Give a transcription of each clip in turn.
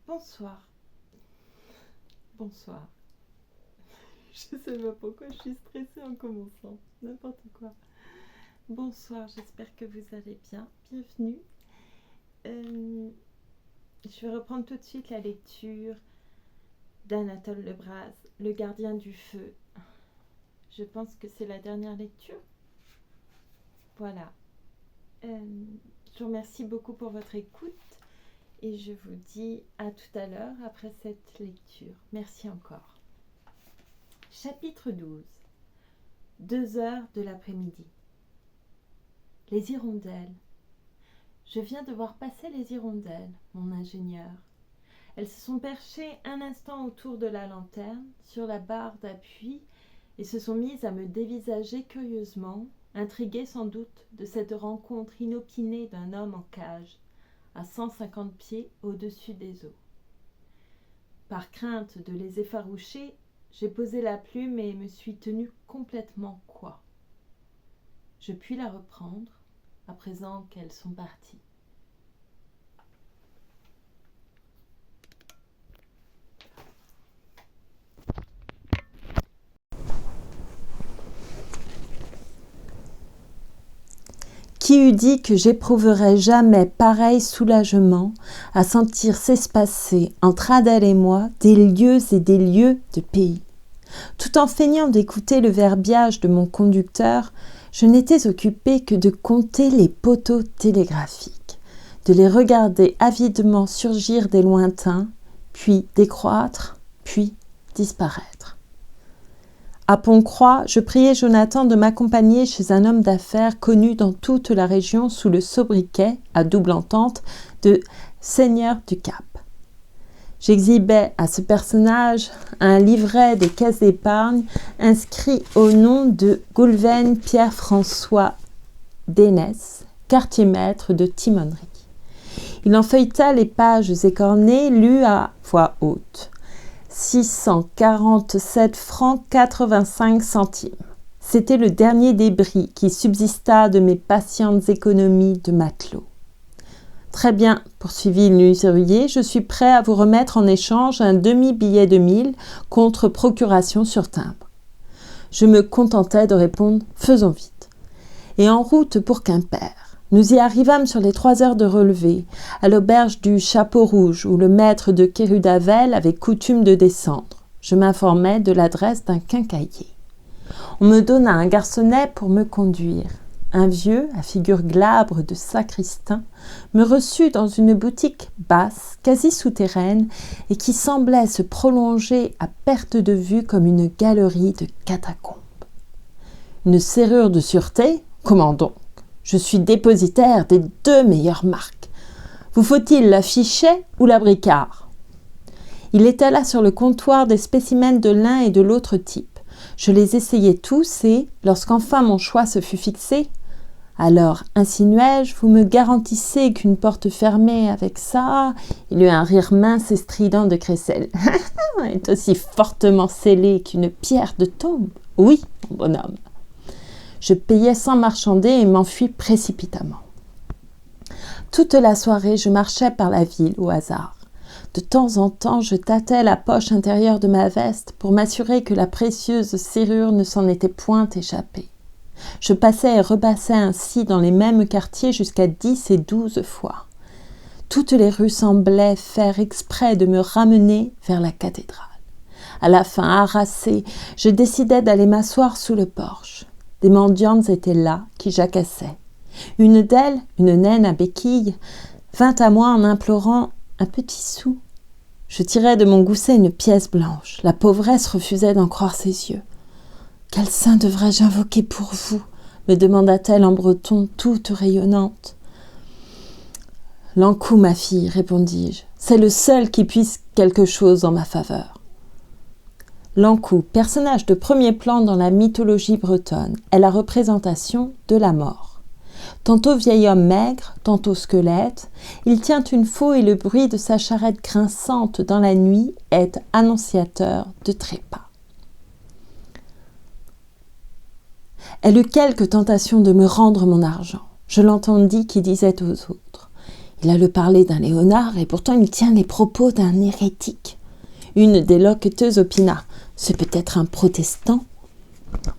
Bonsoir. Bonsoir. Je sais pas pourquoi je suis stressée en commençant. N'importe quoi. Bonsoir, j'espère que vous allez bien. Bienvenue. Je vais reprendre tout de suite la lecture d'Anatole Lebras, Le gardien du feu. Je pense que c'est la dernière lecture. Voilà. Je vous remercie beaucoup pour votre écoute et je vous dis à tout à l'heure après cette lecture. Merci encore. Chapitre 12. 2 heures de l'après-midi. Les hirondelles. Je viens de voir passer les hirondelles, mon ingénieur. Elles se sont perchées un instant autour de la lanterne, sur la barre d'appui, et se sont mises à me dévisager curieusement, intriguées sans doute de cette rencontre inopinée d'un homme en cage, à 150 pieds au-dessus des eaux. Par crainte de les effaroucher, j'ai posé la plume et me suis tenue complètement coi. Je puis la reprendre, à présent qu'elles sont parties. Qui eût dit que j'éprouverais jamais pareil soulagement à sentir s'espacer entre Adèle et moi des lieues et des lieues de pays. Tout en feignant d'écouter le verbiage de mon conducteur, je n'étais occupée que de compter les poteaux télégraphiques, de les regarder avidement surgir des lointains, puis décroître, puis disparaître. À Pont-Croix, je priai Jonathan de m'accompagner chez un homme d'affaires connu dans toute la région sous le sobriquet, à double entente, de Seigneur du Cap. J'exhibais à ce personnage un livret des caisses d'épargne inscrit au nom de Goulven Pierre-François d'Énès, quartier-maître de timonerie. Il en feuilleta les pages écornées, lues à voix haute. 647 francs 85 centimes. C'était le dernier débris qui subsista de mes patientes économies de matelot. Très bien, poursuivit l'usurier, je suis prêt à vous remettre en échange un demi-billet de 1000 contre procuration sur timbre. Je me contentai de répondre « faisons vite ». Et en route pour Quimper. Nous y arrivâmes sur les 3 heures de relevée, à l'auberge du Chapeau Rouge, où le maître de Quérudavel avait coutume de descendre. Je m'informai de l'adresse d'un quincaillier. On me donna un garçonnet pour me conduire. Un vieux, à figure glabre de sacristain, me reçut dans une boutique basse, quasi souterraine, et qui semblait se prolonger à perte de vue comme une galerie de catacombes. Une serrure de sûreté ? Comment donc ? Je suis dépositaire des 2 meilleures marques. Vous faut-il la Fichet ou la Bricard ? Il étala sur le comptoir des spécimens de l'un et de l'autre type. Je les essayai tous et, lorsqu'enfin mon choix se fut fixé, alors, insinuai-je, vous me garantissez qu'une porte fermée avec ça, il eut un rire mince et strident de Crécelle, est aussi fortement scellée qu'une pierre de tombe. Oui, mon bonhomme. Je payai sans marchander et m'enfuis précipitamment. Toute la soirée, je marchais par la ville au hasard. De temps en temps, je tâtais la poche intérieure de ma veste pour m'assurer que la précieuse serrure ne s'en était point échappée. Je passais et repassais ainsi dans les mêmes quartiers jusqu'à 10 et 12 fois. Toutes les rues semblaient faire exprès de me ramener vers la cathédrale. À la fin, harassée, je décidai d'aller m'asseoir sous le porche. Des mendiantes étaient là, qui jacassaient. Une d'elles, une naine à béquilles, vint à moi en implorant un petit sou. Je tirai de mon gousset une pièce blanche. La pauvresse refusait d'en croire ses yeux. « Quel saint devrais-je invoquer pour vous ?» me demanda-t-elle en breton, toute rayonnante. « L'Ankou, ma fille, répondis-je. C'est le seul qui puisse quelque chose en ma faveur. » L'Ankou, personnage de premier plan dans la mythologie bretonne, est la représentation de la mort. Tantôt vieil homme maigre, tantôt squelette, il tient une faux et le bruit de sa charrette grinçante dans la nuit est annonciateur de trépas. Elle eut quelque tentation de me rendre mon argent. Je l'entendis qui disait aux autres Il a le parler d'un Léonard et pourtant il tient les propos d'un hérétique. Une des locuteuses opina. C'est peut-être un protestant.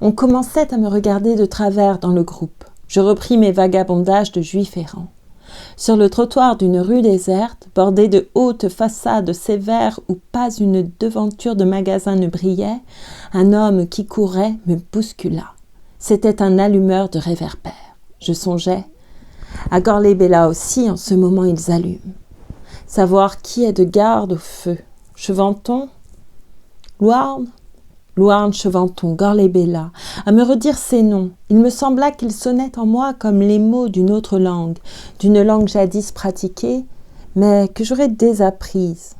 On commençait à me regarder de travers dans le groupe. Je repris mes vagabondages de juif errant. Sur le trottoir d'une rue déserte, bordée de hautes façades sévères où pas une devanture de magasin ne brillait, un homme qui courait me bouscula. C'était un allumeur de réverbères. Je songeais. À Gorley-Bella aussi, en ce moment, ils allument. Savoir qui est de garde au feu. Chevanton, Louarn, Chevanton, Gorley-Bella, à me redire ces noms. Il me sembla qu'ils sonnaient en moi comme les mots d'une autre langue, d'une langue jadis pratiquée, mais que j'aurais désapprise.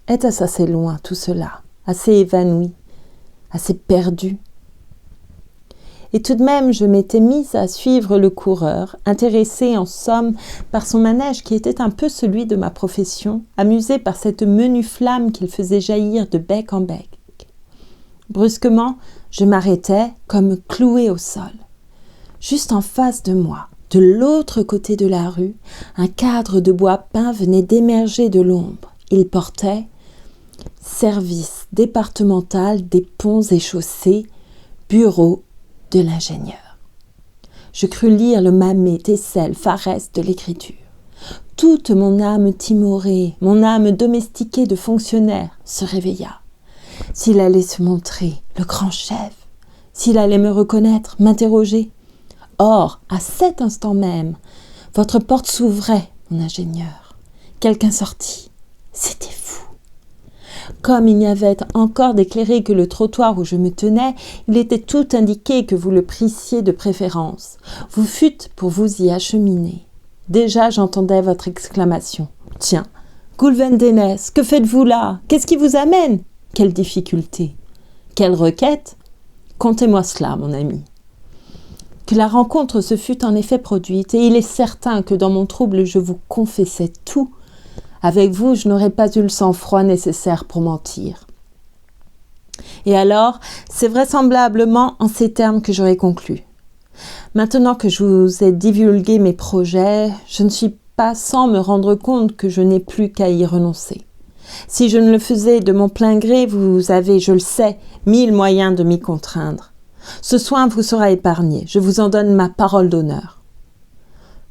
Était-ce assez loin, tout cela, assez évanoui, assez perdu? Et tout de même, je m'étais mise à suivre le coureur, intéressée en somme par son manège qui était un peu celui de ma profession, amusée par cette menue flamme qu'il faisait jaillir de bec en bec. Brusquement, je m'arrêtais comme clouée au sol. Juste en face de moi, de l'autre côté de la rue, un cadre de bois peint venait d'émerger de l'ombre. Il portait « Service départemental des ponts et chaussées, bureau de l'ingénieur ». Je crus lire le mammé, tesselle, farès de l'écriture. Toute mon âme timorée, mon âme domestiquée de fonctionnaire se réveilla. S'il allait se montrer, le grand chef, s'il allait me reconnaître, m'interroger. Or, à cet instant même, votre porte s'ouvrait, mon ingénieur. Quelqu'un sortit. C'était vous. Comme il n'y avait encore d'éclairé que le trottoir où je me tenais, il était tout indiqué que vous le prissiez de préférence. Vous fûtes pour vous y acheminer. Déjà, j'entendais votre exclamation. « Tiens, Goulven-Dénès, que faites-vous là? Qu'est-ce qui vous amène ?» Quelle difficulté! Quelle requête! Contez-moi cela, mon ami. Que la rencontre se fût en effet produite, et il est certain que dans mon trouble je vous confessais tout. Avec vous, je n'aurais pas eu le sang-froid nécessaire pour mentir. Et alors, c'est vraisemblablement en ces termes que j'aurais conclu. Maintenant que je vous ai divulgué mes projets, je ne suis pas sans me rendre compte que je n'ai plus qu'à y renoncer. Si je ne le faisais de mon plein gré, vous avez, je le sais, 1000 moyens de m'y contraindre. Ce soin vous sera épargné, je vous en donne ma parole d'honneur.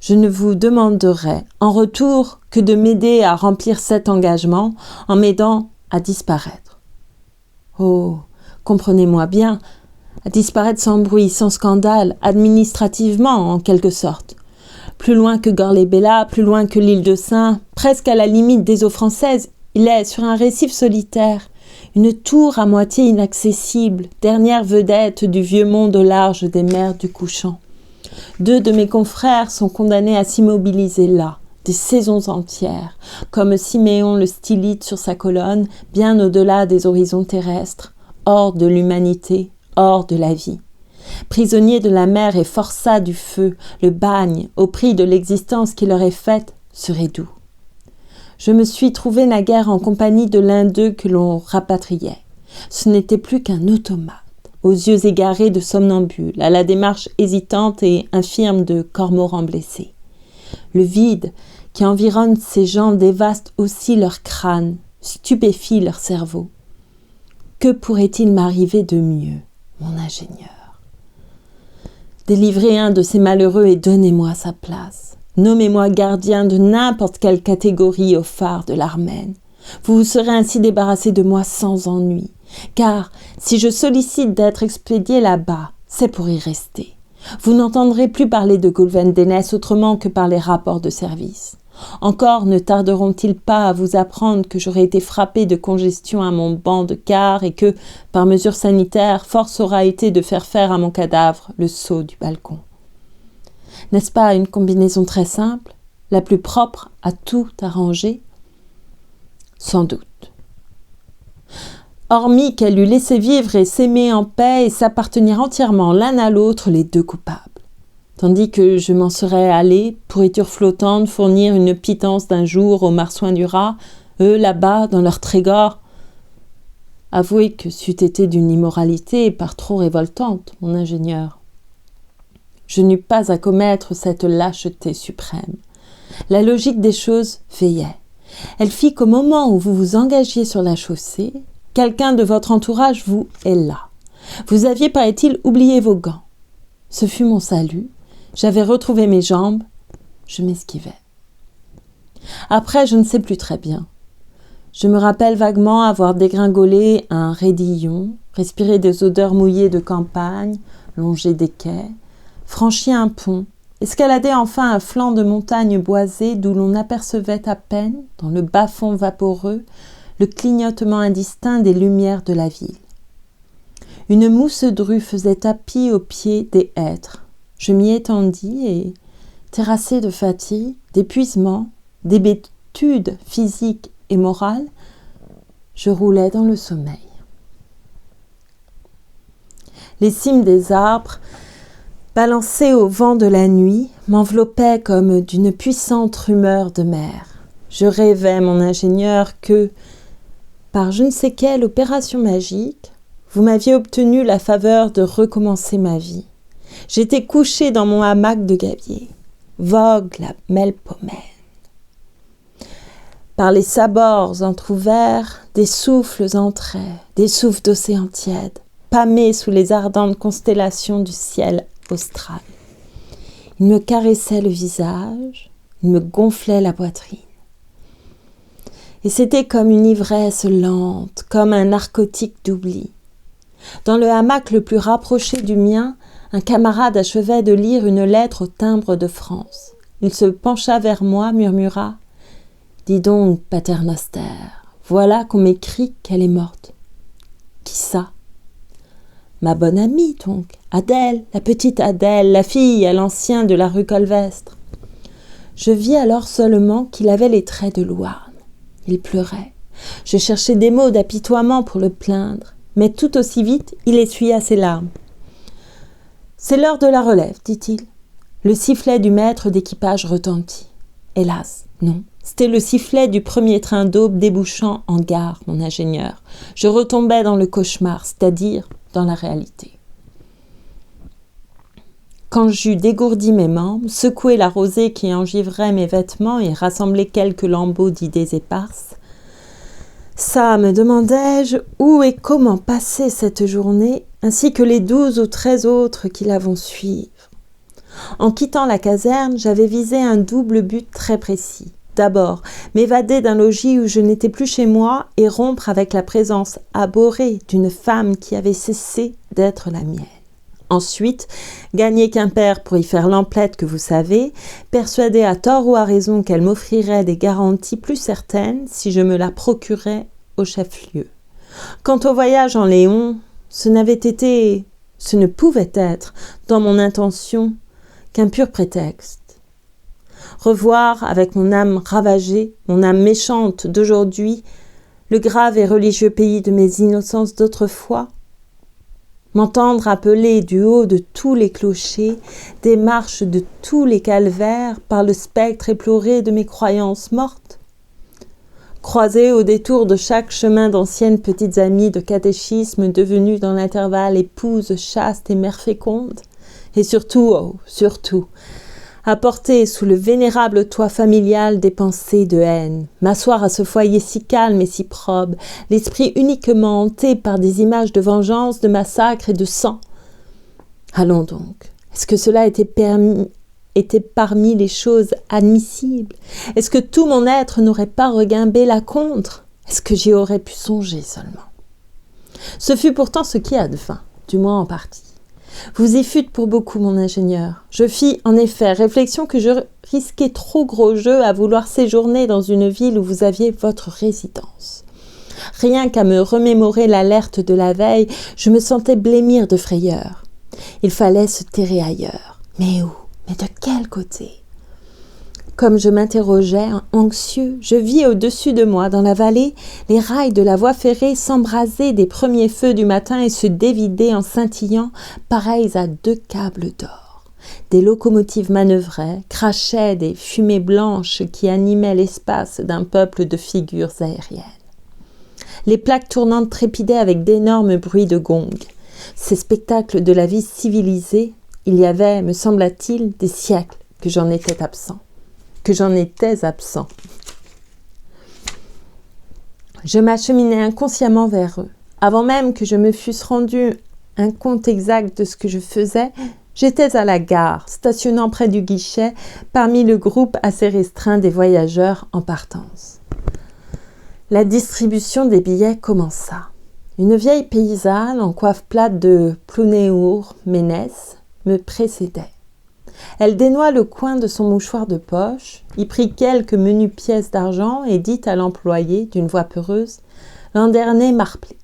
Je ne vous demanderai en retour que de m'aider à remplir cet engagement en m'aidant à disparaître. Oh, comprenez-moi bien, à disparaître sans bruit, sans scandale, administrativement en quelque sorte. Plus loin que Gorley-Bella, plus loin que l'île de Sein, presque à la limite des eaux françaises, il est sur un récif solitaire, une tour à moitié inaccessible, dernière vedette du vieux monde au large des mers du couchant. 2 de mes confrères sont condamnés à s'immobiliser là, des saisons entières, comme Siméon le stylite sur sa colonne, bien au-delà des horizons terrestres, hors de l'humanité, hors de la vie. Prisonniers de la mer et forçats du feu, le bagne, au prix de l'existence qui leur est faite, serait doux. Je me suis trouvé naguère en compagnie de l'un d'eux que l'on rapatriait. Ce n'était plus qu'un automate, aux yeux égarés de somnambule, à la démarche hésitante et infirme de cormoran blessé. Le vide qui environne ces gens dévaste aussi leur crâne, stupéfie leur cerveau. Que pourrait-il m'arriver de mieux, mon ingénieur? Délivrez un de ces malheureux et donnez-moi sa place. Nommez-moi gardien de n'importe quelle catégorie au phare de l'Armène. Vous vous serez ainsi débarrassé de moi sans ennui. Car si je sollicite d'être expédié là-bas, c'est pour y rester. Vous n'entendrez plus parler de Goulven-Dénès autrement que par les rapports de service. Encore ne tarderont-ils pas à vous apprendre que j'aurai été frappé de congestion à mon banc de car et que, par mesure sanitaire, force aura été de faire à mon cadavre le sceau du balcon. N'est-ce pas une combinaison très simple, la plus propre à tout arranger? Sans doute. Hormis qu'elle eût laissé vivre et s'aimer en paix et s'appartenir entièrement l'un à l'autre les 2 coupables. Tandis que je m'en serais allé, pourriture flottante, fournir une pitance d'un jour aux marsouins du rat, eux là-bas, dans leur Trégor. Avouez que c'eût été d'une immoralité par trop révoltante, mon ingénieur. Je n'eus pas à commettre cette lâcheté suprême. La logique des choses veillait. Elle fit qu'au moment où vous vous engagiez sur la chaussée, quelqu'un de votre entourage vous héla. Vous aviez, paraît-il, oublié vos gants. Ce fut mon salut. J'avais retrouvé mes jambes. Je m'esquivais. Après, je ne sais plus très bien. Je me rappelle vaguement avoir dégringolé un raidillon, respiré des odeurs mouillées de campagne, longé des quais, franchi un pont, escaladé enfin un flanc de montagne boisée d'où l'on apercevait à peine, dans le bas-fond vaporeux, le clignotement indistinct des lumières de la ville. Une mousse drue faisait tapis au pied des hêtres. Je m'y étendis et, terrassé de fatigue, d'épuisement, d'hébétude physique et morale, je roulais dans le sommeil. Les cimes des arbres, balancées au vent de la nuit, m'enveloppaient comme d'une puissante rumeur de mer. Je rêvais, mon ingénieur, que, par je ne sais quelle opération magique, vous m'aviez obtenu la faveur de recommencer ma vie. J'étais couché dans mon hamac de gabier. Vogue la Melpomène. Par les sabords entr'ouverts, des souffles entraient, des souffles d'océan tiède, pâmés sous les ardentes constellations du ciel austral. Ils me caressaient le visage, ils me gonflaient la poitrine. Et c'était comme une ivresse lente, comme un narcotique d'oubli. Dans le hamac le plus rapproché du mien, un camarade achevait de lire une lettre au timbre de France. Il se pencha vers moi, murmura « Dis donc, paternoster, voilà qu'on m'écrit qu'elle est morte. »« Qui ça ?»« Ma bonne amie, donc, Adèle, la petite Adèle, la fille à l'ancien de la rue Colvestre. » Je vis alors seulement qu'il avait les traits de Louarn. Il pleurait. Je cherchais des mots d'apitoiement pour le plaindre, mais tout aussi vite, il essuya ses larmes. « C'est l'heure de la relève, dit-il. » Le sifflet du maître d'équipage retentit. Hélas, non. C'était le sifflet du premier train d'aube débouchant en gare, mon ingénieur. Je retombais dans le cauchemar, c'est-à-dire dans la réalité. Quand j'eus dégourdi mes membres, secoué la rosée qui enivrait mes vêtements et rassemblé quelques lambeaux d'idées éparses, ça, me demandai-je, où et comment passer cette journée, ainsi que les 12 ou 13 autres qui la vont suivre. En quittant la caserne, j'avais visé un double but très précis. D'abord, m'évader d'un logis où je n'étais plus chez moi et rompre avec la présence abhorrée d'une femme qui avait cessé d'être la mienne. Ensuite, gagner Quimper pour y faire l'emplette que vous savez, persuadée à tort ou à raison qu'elle m'offrirait des garanties plus certaines si je me la procurais au chef-lieu. Quant au voyage en Léon, ce ne pouvait être, dans mon intention, qu'un pur prétexte. Revoir avec mon âme ravagée, mon âme méchante d'aujourd'hui, le grave et religieux pays de mes innocences d'autrefois, m'entendre appeler du haut de tous les clochers, des marches de tous les calvaires par le spectre éploré de mes croyances mortes, croiser au détour de chaque chemin d'anciennes petites amies de catéchisme devenues dans l'intervalle épouses chastes et mères fécondes, et surtout, oh, surtout, apporter sous le vénérable toit familial des pensées de haine, m'asseoir à ce foyer si calme et si probe, l'esprit uniquement hanté par des images de vengeance, de massacre et de sang. Allons donc, est-ce que cela était parmi les choses admissibles? Est-ce que tout mon être n'aurait pas regimbé la contre? Est-ce que j'y aurais pu songer seulement? Ce fut pourtant ce qui advint, du moins en partie. Vous y fûtes pour beaucoup, mon ingénieur. Je fis, en effet, réflexion que je risquais trop gros jeu à vouloir séjourner dans une ville où vous aviez votre résidence. Rien qu'à me remémorer l'alerte de la veille, je me sentais blêmir de frayeur. Il fallait se terrer ailleurs. Mais où? Mais de quel côté? Comme je m'interrogeais, anxieux, je vis au-dessus de moi, dans la vallée, les rails de la voie ferrée s'embraser des premiers feux du matin et se dévider en scintillant, pareils à 2 câbles d'or. Des locomotives manœuvraient, crachaient des fumées blanches qui animaient l'espace d'un peuple de figures aériennes. Les plaques tournantes trépidaient avec d'énormes bruits de gongs. Ces spectacles de la vie civilisée, il y avait, me sembla-t-il, des siècles que j'en étais absent. que j'en étais absent. Je m'acheminais inconsciemment vers eux. Avant même que je me fusse rendu un compte exact de ce que je faisais, j'étais à la gare, stationnant près du guichet, parmi le groupe assez restreint des voyageurs en partance. La distribution des billets commença. Une vieille paysanne en coiffe plate de plounéour ménès me précédait. Elle dénoua le coin de son mouchoir de poche, y prit quelques menues pièces d'argent et dit à l'employé d'une voix peureuse « Landernay m'arplique. »«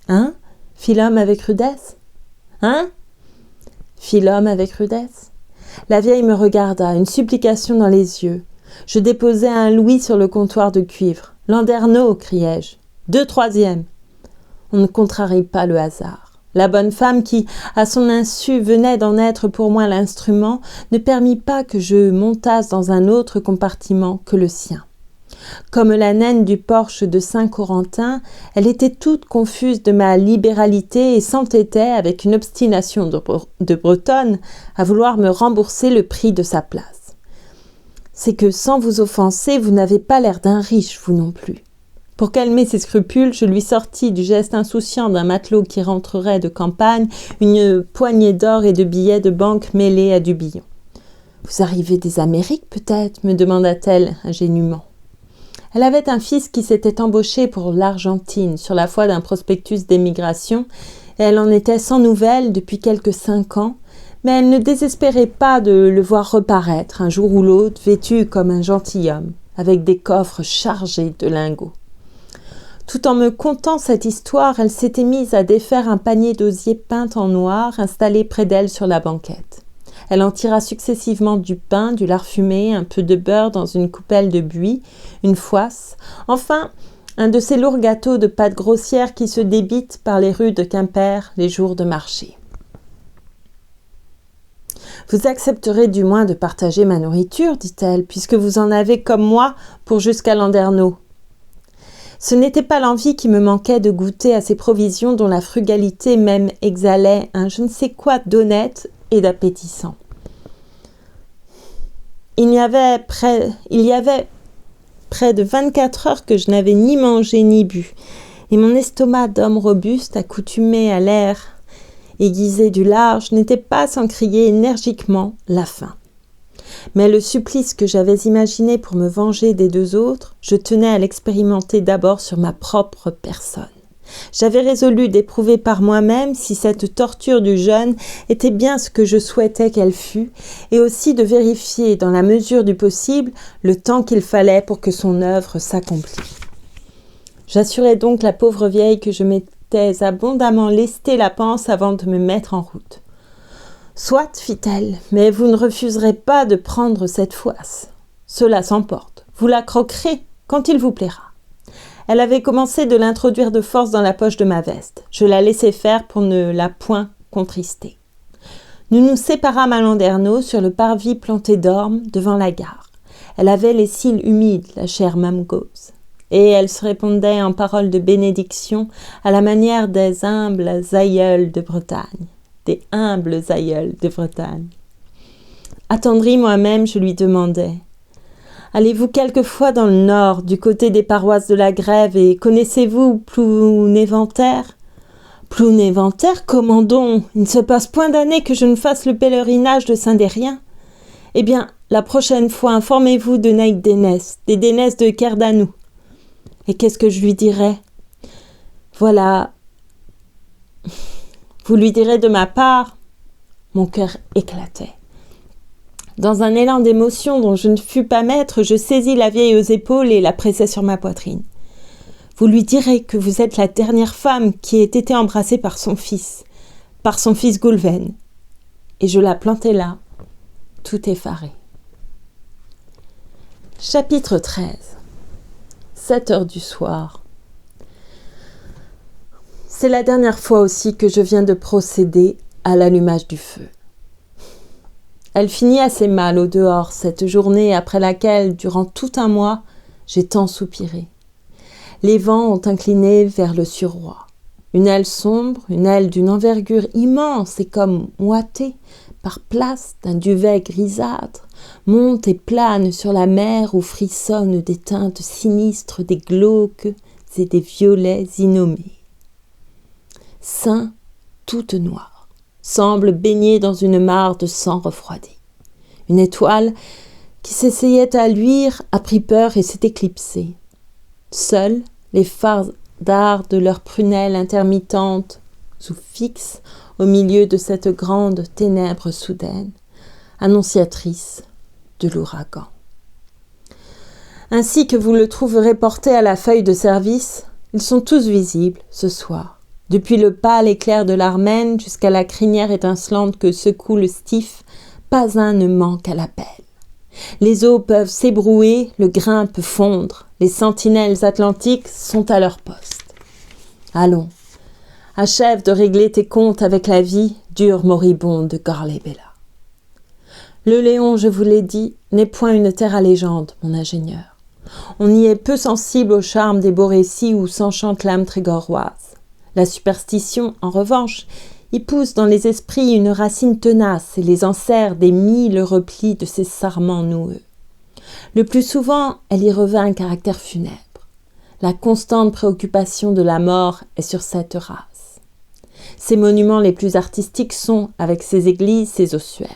Hein » fit l'homme avec rudesse. « Hein » fit l'homme avec rudesse. La vieille me regarda, une supplication dans les yeux. Je déposai un louis sur le comptoir de cuivre. « Landerneau » criai-je. « 2 troisièmes. » On ne contrarie pas le hasard. La bonne femme qui, à son insu, venait d'en être pour moi l'instrument, ne permit pas que je montasse dans un autre compartiment que le sien. Comme la naine du porche de Saint-Corentin, elle était toute confuse de ma libéralité et s'entêtait, avec une obstination de Bretonne, à vouloir me rembourser le prix de sa place. C'est que, sans vous offenser, vous n'avez pas l'air d'un riche, vous non plus. Pour calmer ses scrupules, je lui sortis du geste insouciant d'un matelot qui rentrerait de campagne une poignée d'or et de billets de banque mêlés à du billon. « Vous arrivez des Amériques, peut-être » me demanda-t-elle ingénument. Elle avait un fils qui s'était embauché pour l'Argentine sur la foi d'un prospectus d'émigration et elle en était sans nouvelles depuis quelques 5 ans, mais elle ne désespérait pas de le voir reparaître un jour ou l'autre vêtu comme un gentilhomme, avec des coffres chargés de lingots. Tout en me contant cette histoire, elle s'était mise à défaire un panier d'osier peint en noir installé près d'elle sur la banquette. Elle en tira successivement du pain, du lard fumé, un peu de beurre dans une coupelle de buis, une fouasse, enfin un de ces lourds gâteaux de pâte grossière qui se débitent par les rues de Quimper les jours de marché. « Vous accepterez du moins de partager ma nourriture, dit-elle, puisque vous en avez comme moi pour jusqu'à Landerneau. » Ce n'était pas l'envie qui me manquait de goûter à ces provisions dont la frugalité même exhalait un je ne sais quoi d'honnête et d'appétissant. Il y avait près de 24 heures que je n'avais ni mangé ni bu, et mon estomac d'homme robuste, accoutumé à l'air aiguisé du large, n'était pas sans crier énergiquement la faim. Mais le supplice que j'avais imaginé pour me venger des 2 autres, je tenais à l'expérimenter d'abord sur ma propre personne. J'avais résolu d'éprouver par moi-même si cette torture du jeûne était bien ce que je souhaitais qu'elle fût, et aussi de vérifier, dans la mesure du possible, le temps qu'il fallait pour que son œuvre s'accomplît. J'assurai donc la pauvre vieille que je m'étais abondamment lesté la panse avant de me mettre en route. « Soit, fit-elle, mais vous ne refuserez pas de prendre cette fouasse. Cela s'emporte. Vous la croquerez quand il vous plaira. » Elle avait commencé de l'introduire de force dans la poche de ma veste. Je la laissai faire pour ne la point contrister. Nous nous séparâmes à Landerneau sur le parvis planté d'ormes devant la gare. Elle avait les cils humides, la chère Mamgose, et elle se répondait en paroles de bénédiction à la manière des humbles aïeuls de Bretagne. Des humbles aïeuls de Bretagne. Attendrie moi-même, je lui demandais « Allez-vous quelquefois dans le nord, du côté des paroisses de la Grève, et connaissez-vous Plounéventaire ?»« Plounéventaire, comment donc ? Il ne se passe point d'année que je ne fasse le pèlerinage de Saint-Dérien. Eh bien, la prochaine fois, informez-vous de Naïk Dénès, des Dénès de Kerdanou. » Et qu'est-ce que je lui dirais ? Voilà... Vous lui direz de ma part, mon cœur éclatait. Dans un élan d'émotion dont je ne fus pas maître, je saisis la vieille aux épaules et la pressai sur ma poitrine. Vous lui direz que vous êtes la dernière femme qui ait été embrassée par son fils Goulven. Et je la plantai là, tout effarée. Chapitre 13. 7 heures du soir. C'est la dernière fois aussi que je viens de procéder à l'allumage du feu. Elle finit assez mal au dehors cette journée après laquelle, durant tout un mois, j'ai tant soupiré. Les vents ont incliné vers le suroît. Une aile sombre, une aile d'une envergure immense et comme moitée, par place d'un duvet grisâtre, monte et plane sur la mer où frissonnent des teintes sinistres, des glauques et des violets innommés. Sein toute noire, semble baignée dans une mare de sang refroidi. Une étoile qui s'essayait à luire a pris peur et s'est éclipsée. Seuls les fardards de leurs prunelles intermittentes ou fixes au milieu de cette grande ténèbre soudaine, annonciatrice de l'ouragan. Ainsi que vous le trouverez porté à la feuille de service, ils sont tous visibles ce soir, depuis le pâle éclair de l'Armène jusqu'à la crinière étincelante que secoue le Stif, pas un ne manque à l'appel. Les eaux peuvent s'ébrouer, le grain peut fondre, les sentinelles atlantiques sont à leur poste. Allons, achève de régler tes comptes avec la vie, dur moribond de Gorley-Bella. Le Léon, je vous l'ai dit, n'est point une terre à légende, mon ingénieur. On y est peu sensible au charme des beaux récits où s'enchante l'âme trégoroise. La superstition, en revanche, y pousse dans les esprits une racine tenace et les enserre des 1000 replis de ses sarments noueux. Le plus souvent, elle y revêt un caractère funèbre. La constante préoccupation de la mort est sur cette race. Ses monuments les plus artistiques sont, avec ses églises, ses ossuaires.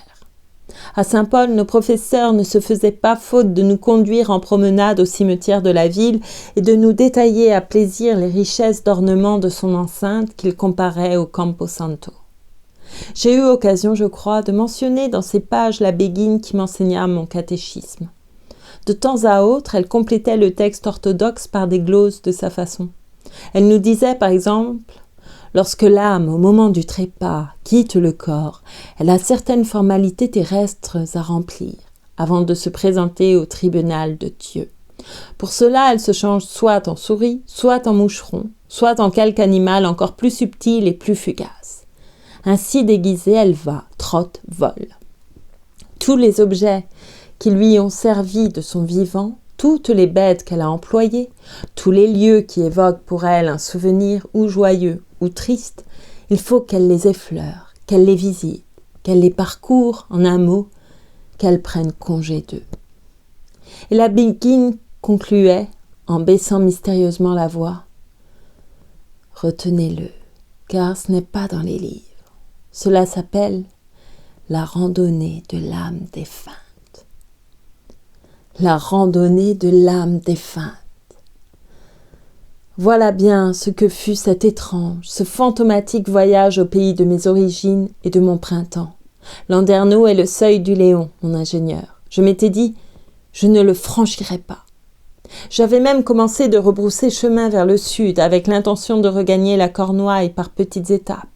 À Saint-Paul, nos professeurs ne se faisaient pas faute de nous conduire en promenade au cimetière de la ville et de nous détailler à plaisir les richesses d'ornements de son enceinte qu'ils comparaient au Campo Santo. J'ai eu occasion, je crois, de mentionner dans ces pages la béguine qui m'enseigna mon catéchisme. De temps à autre, elle complétait le texte orthodoxe par des gloses de sa façon. Elle nous disait, par exemple, « Lorsque l'âme, au moment du trépas, quitte le corps, elle a certaines formalités terrestres à remplir avant de se présenter au tribunal de Dieu. Pour cela, elle se change soit en souris, soit en moucheron, soit en quelque animal encore plus subtil et plus fugace. Ainsi déguisée, elle va, trotte, vole. Tous les objets qui lui ont servi de son vivant, toutes les bêtes qu'elle a employées, tous les lieux qui évoquent pour elle un souvenir ou joyeux ou triste, il faut qu'elle les effleure, qu'elle les visite, qu'elle les parcourt, en un mot, qu'elle prenne congé d'eux. » Et la béguine concluait, en baissant mystérieusement la voix, « Retenez-le, car ce n'est pas dans les livres. Cela s'appelle la randonnée de l'âme défunte. » La randonnée de l'âme défunte. Voilà bien ce que fut cet étrange, ce fantomatique voyage au pays de mes origines et de mon printemps. Landerneau est le seuil du Léon, mon ingénieur. Je m'étais dit, je ne le franchirai pas. J'avais même commencé de rebrousser chemin vers le sud avec l'intention de regagner la Cornouaille par petites étapes.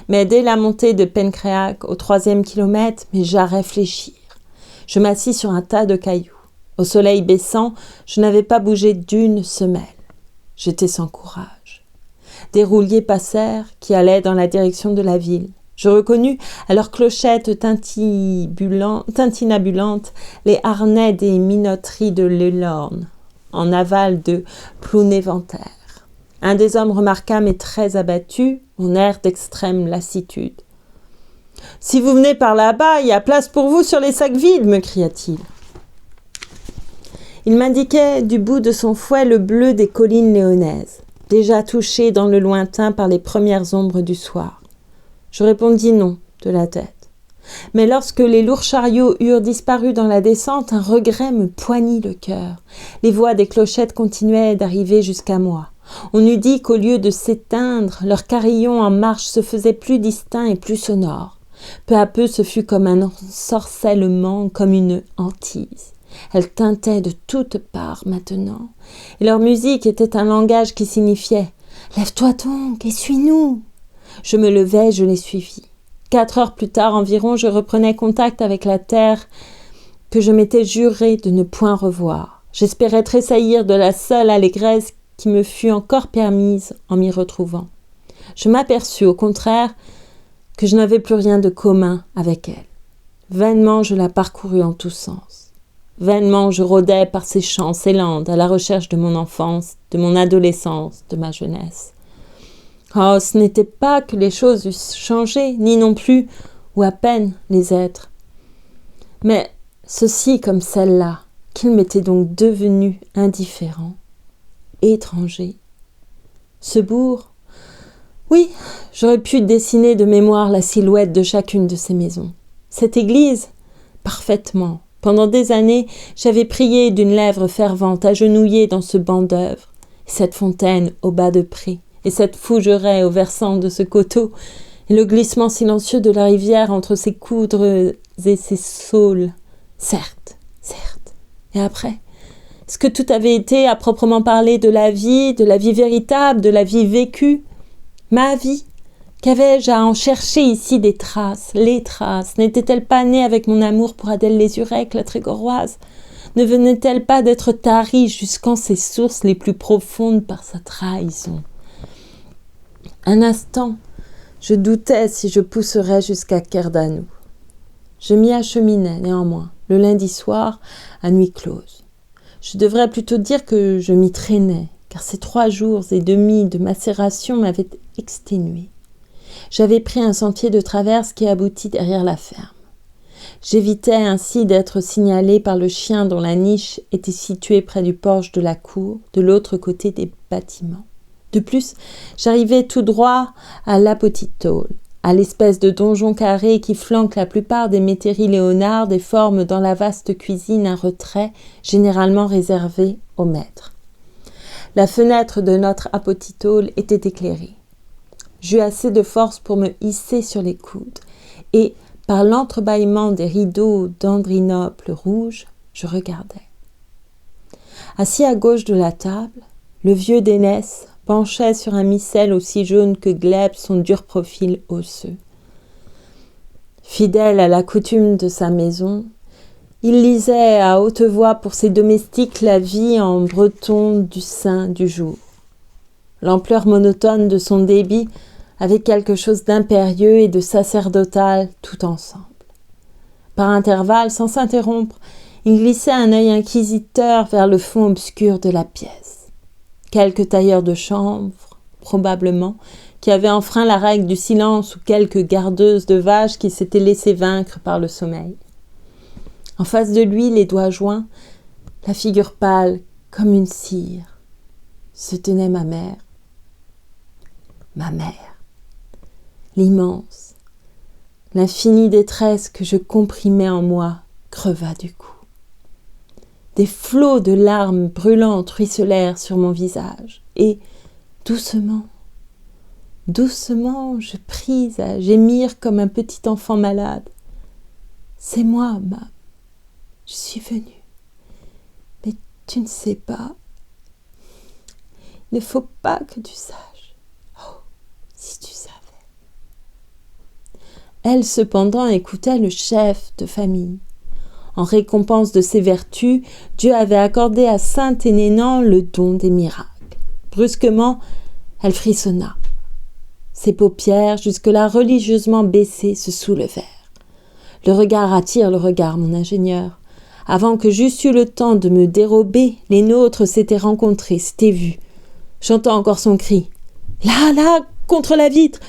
Mais dès la montée de Pencréac, au 3e kilomètre, mes jarrets fléchirent. Je m'assis sur un tas de cailloux. Au soleil baissant, je n'avais pas bougé d'une semelle. J'étais sans courage. Des rouliers passèrent qui allaient dans la direction de la ville. Je reconnus à leurs clochettes tintinabulantes les harnais des minoteries de Lelorne, en aval de Plounéventaire. Un des hommes remarqua mes traits abattus, mon air d'extrême lassitude. « Si vous venez par là-bas, il y a place pour vous sur les sacs vides, me cria-t-il. Il m'indiquait du bout de son fouet le bleu des collines léonaises, déjà touché dans le lointain par les premières ombres du soir. Je répondis non, de la tête. Mais lorsque les lourds chariots eurent disparu dans la descente, un regret me poignit le cœur. Les voix des clochettes continuaient d'arriver jusqu'à moi. On eût dit qu'au lieu de s'éteindre, leur carillon en marche se faisait plus distinct et plus sonore. Peu à peu, ce fut comme un ensorcellement, comme une hantise. Elles tintaient de toutes parts maintenant, et leur musique était un langage qui signifiait « Lève-toi donc et suis-nous !» Je me levai, je les suivis. 4 heures plus tard environ, je reprenais contact avec la terre que je m'étais juré de ne point revoir. J'espérais tressaillir de la seule allégresse qui me fut encore permise en m'y retrouvant. Je m'aperçus, au contraire, que je n'avais plus rien de commun avec elle. Vainement, je la parcourus en tous sens. Vainement, je rôdais par ces champs, ces landes, à la recherche de mon enfance, de mon adolescence, de ma jeunesse. Oh, ce n'était pas que les choses eussent changé, ni non plus, ou à peine, les êtres. Mais ceci comme celle-là, qu'il m'était donc devenu indifférent, étranger. Ce bourg, oui, j'aurais pu dessiner de mémoire la silhouette de chacune de ces maisons. Cette église, parfaitement. Pendant des années, j'avais prié d'une lèvre fervente, agenouillée dans ce banc d'œuvre. Cette fontaine au bas de pré, et cette fougeraie au versant de ce coteau, et le glissement silencieux de la rivière entre ses coudres et ses saules. Certes. Et après, est-ce que tout avait été, à proprement parler, de la vie véritable, de la vie vécue? Ma vie? Qu'avais-je à en chercher ici des traces? Les traces, n'était-elle pas née avec mon amour pour Adèle Lézurec, la Trégoroise? Ne venait-elle pas d'être tarie jusqu'en ses sources les plus profondes par sa trahison? Un instant, je doutais si je pousserais jusqu'à Kerdanou. Je m'y acheminais néanmoins, le lundi soir, à nuit close. Je devrais plutôt dire que je m'y traînais, car ces 3 jours et demi de macération m'avaient exténué. J'avais pris un sentier de traverse qui aboutit derrière la ferme. J'évitais ainsi d'être signalé par le chien dont la niche était située près du porche de la cour, de l'autre côté des bâtiments. De plus, j'arrivais tout droit à l'apotithole, à l'espèce de donjon carré qui flanque la plupart des métairies léonardes et forme dans la vaste cuisine un retrait généralement réservé aux maîtres. La fenêtre de notre apotithole était éclairée. J'eus assez de force pour me hisser sur les coudes et, par l'entrebâillement des rideaux d'Andrinople rouge, je regardais. Assis à gauche de la table, le vieux Dénès penchait sur un missel aussi jaune que glèbe son dur profil osseux. Fidèle à la coutume de sa maison, il lisait à haute voix pour ses domestiques la vie en breton du saint du jour. L'ampleur monotone de son débit avait quelque chose d'impérieux et de sacerdotal tout ensemble. Par intervalles, sans s'interrompre, il glissait un œil inquisiteur vers le fond obscur de la pièce. Quelques tailleurs de chanvre, probablement, qui avaient enfreint la règle du silence ou quelques gardeuses de vaches qui s'étaient laissées vaincre par le sommeil. En face de lui, les doigts joints, la figure pâle comme une cire, se tenait ma mère. Ma mère. L'immense, l'infinie détresse que je comprimais en moi creva du coup. Des flots de larmes brûlantes ruisselèrent sur mon visage, et, doucement, je pris à gémir comme un petit enfant malade. « C'est moi, Mam. Je suis venue. Mais tu ne sais pas. Il ne faut pas que tu saches. Oh, si tu savais. » Elle, cependant, écoutait le chef de famille. En récompense de ses vertus, Dieu avait accordé à Sainte Hénénan le don des miracles. Brusquement, elle frissonna. Ses paupières, jusque-là religieusement baissées, se soulevèrent. Le regard attire le regard, mon ingénieur. Avant que j'eusse eu le temps de me dérober, les nôtres s'étaient rencontrés, s'étaient vus. J'entends encore son cri. « Là, contre la vitre!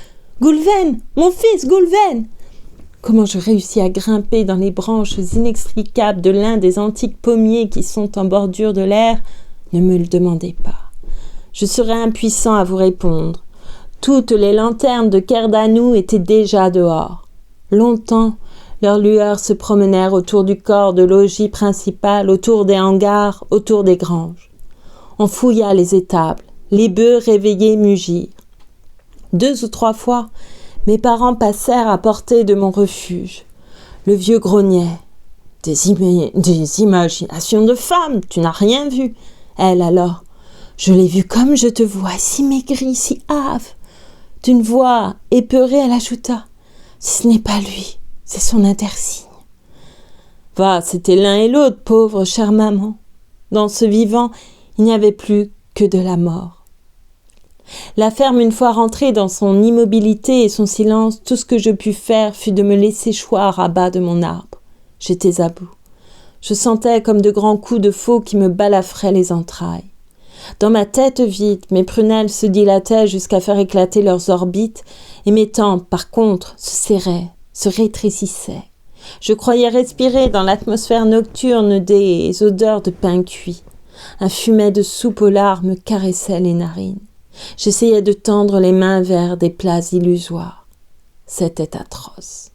Goulven! Mon fils, Goulven !» Comment je réussis à grimper dans les branches inextricables de l'un des antiques pommiers qui sont en bordure de l'air, ne me le demandez pas. Je serais impuissant à vous répondre. Toutes les lanternes de Kerdanou étaient déjà dehors. Longtemps, leurs lueurs se promenèrent autour du corps de logis principal, autour des hangars, autour des granges. On fouilla les étables, les bœufs réveillés mugirent. 2 ou 3 fois, mes parents passèrent à portée de mon refuge. Le vieux grognait. « Des imaginations de femme, tu n'as rien vu. » Elle alors. « Je l'ai vu comme je te vois, si maigri, si hâve. » D'une voix épeurée, elle ajouta. « Ce n'est pas lui, c'est son intersigne. » Va, c'était l'un et l'autre, pauvre chère maman. Dans ce vivant, il n'y avait plus que de la mort. La ferme, une fois rentrée dans son immobilité et son silence, tout ce que je pus faire fut de me laisser choir à bas de mon arbre. J'étais à bout. Je sentais comme de grands coups de faux qui me balafraient les entrailles. Dans ma tête vide, mes prunelles se dilataient jusqu'à faire éclater leurs orbites, et mes tempes, par contre, se serraient, se rétrécissaient. Je croyais respirer dans l'atmosphère nocturne des odeurs de pain cuit. Un fumet de soupe au lard me caressait les narines. J'essayais de tendre les mains vers des plats illusoires. C'était atroce.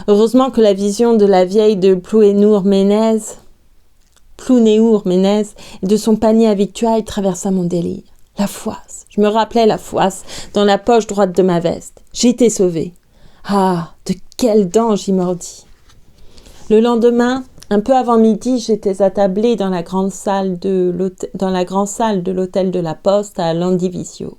Heureusement que la vision de la vieille de Plounéour-Ménez et de son panier à victuailles traversa mon délire. La fouasse, je me rappelais la fouasse dans la poche droite de ma veste. J'ai été sauvée. Ah, de quelles dents j'y mordis. Le lendemain, un peu avant midi, j'étais attablée dans la grande salle de l'hôtel de la Poste à Landivisiau.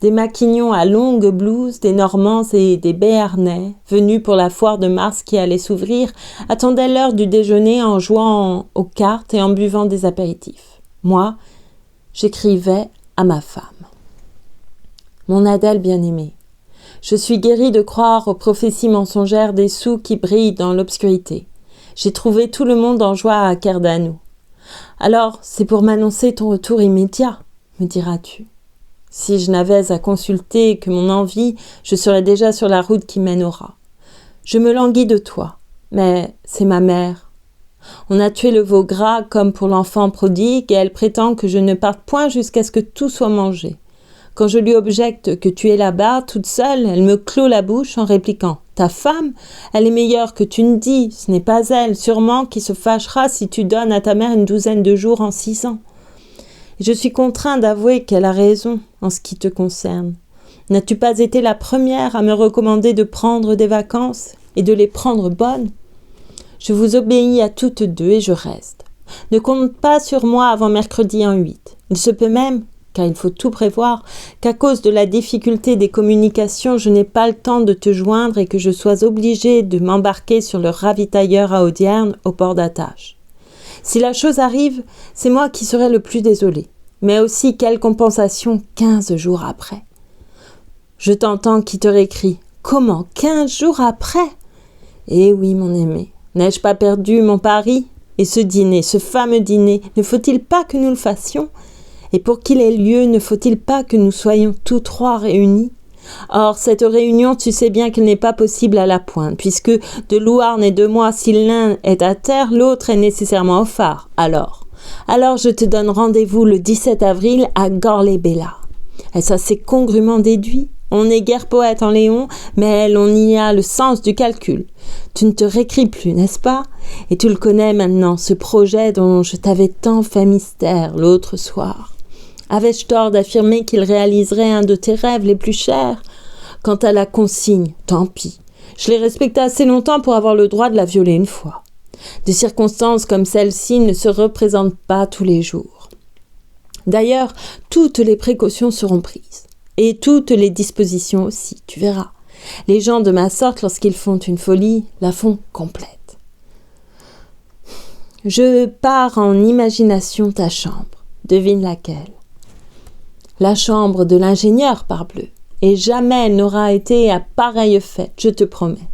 Des maquignons à longues blouses, des Normands et des Béarnais, venus pour la foire de mars qui allait s'ouvrir, attendaient l'heure du déjeuner en jouant aux cartes et en buvant des apéritifs. Moi, j'écrivais à ma femme. Mon Adèle bien-aimée, je suis guérie de croire aux prophéties mensongères des sous qui brillent dans l'obscurité. J'ai trouvé tout le monde en joie à Cardano. Alors, c'est pour m'annoncer ton retour immédiat, me diras-tu. Si je n'avais à consulter que mon envie, je serais déjà sur la route qui mène au rat. Je me languis de toi, mais c'est ma mère. On a tué le veau gras comme pour l'enfant prodigue et elle prétend que je ne parte point jusqu'à ce que tout soit mangé. Quand je lui objecte que tu es là-bas, toute seule, elle me clôt la bouche en répliquant « Ta femme, elle est meilleure que tu ne dis, ce n'est pas elle, sûrement, qui se fâchera si tu donnes à ta mère une 12aine de jours en 6 ans. » Et je suis contraint d'avouer qu'elle a raison en ce qui te concerne. N'as-tu pas été la première à me recommander de prendre des vacances et de les prendre bonnes ? Je vous obéis à toutes deux et je reste. Ne compte pas sur moi avant mercredi en 8. Il se peut même, car il faut tout prévoir, qu'à cause de la difficulté des communications, je n'ai pas le temps de te joindre et que je sois obligée de m'embarquer sur le ravitailleur à Audierne au port d'attache. Si la chose arrive, c'est moi qui serai le plus désolé. Mais aussi, quelle compensation 15 jours après. Je t'entends qui te récrie. Comment 15 jours après ? Eh oui, mon aimé, n'ai-je pas perdu mon pari ? Et ce dîner, ce fameux dîner, ne faut-il pas que nous le fassions ? Et pour qu'il ait lieu, ne faut-il pas que nous soyons tous trois réunis ? Or, cette réunion, tu sais bien qu'elle n'est pas possible à la pointe, puisque de Louarn et de moi, si l'un est à terre, l'autre est nécessairement au phare. Alors, je te donne rendez-vous le 17 avril à Gorley-Bella. Est-ce assez congrument déduit ? On n'est guère poète en Léon, mais on y a le sens du calcul. Tu ne te récris plus, n'est-ce pas ? Et tu le connais maintenant, ce projet dont je t'avais tant fait mystère l'autre soir. Avais-je tort d'affirmer qu'il réaliserait un de tes rêves les plus chers ? Quant à la consigne, tant pis. Je l'ai respectée assez longtemps pour avoir le droit de la violer une fois. Des circonstances comme celle-ci ne se représentent pas tous les jours. D'ailleurs, toutes les précautions seront prises. Et toutes les dispositions aussi, tu verras. Les gens de ma sorte, lorsqu'ils font une folie, la font complète. Je pars en imagination ta chambre. Devine laquelle ? La chambre de l'ingénieur, parbleu. Et jamais elle n'aura été à pareille fête, je te promets.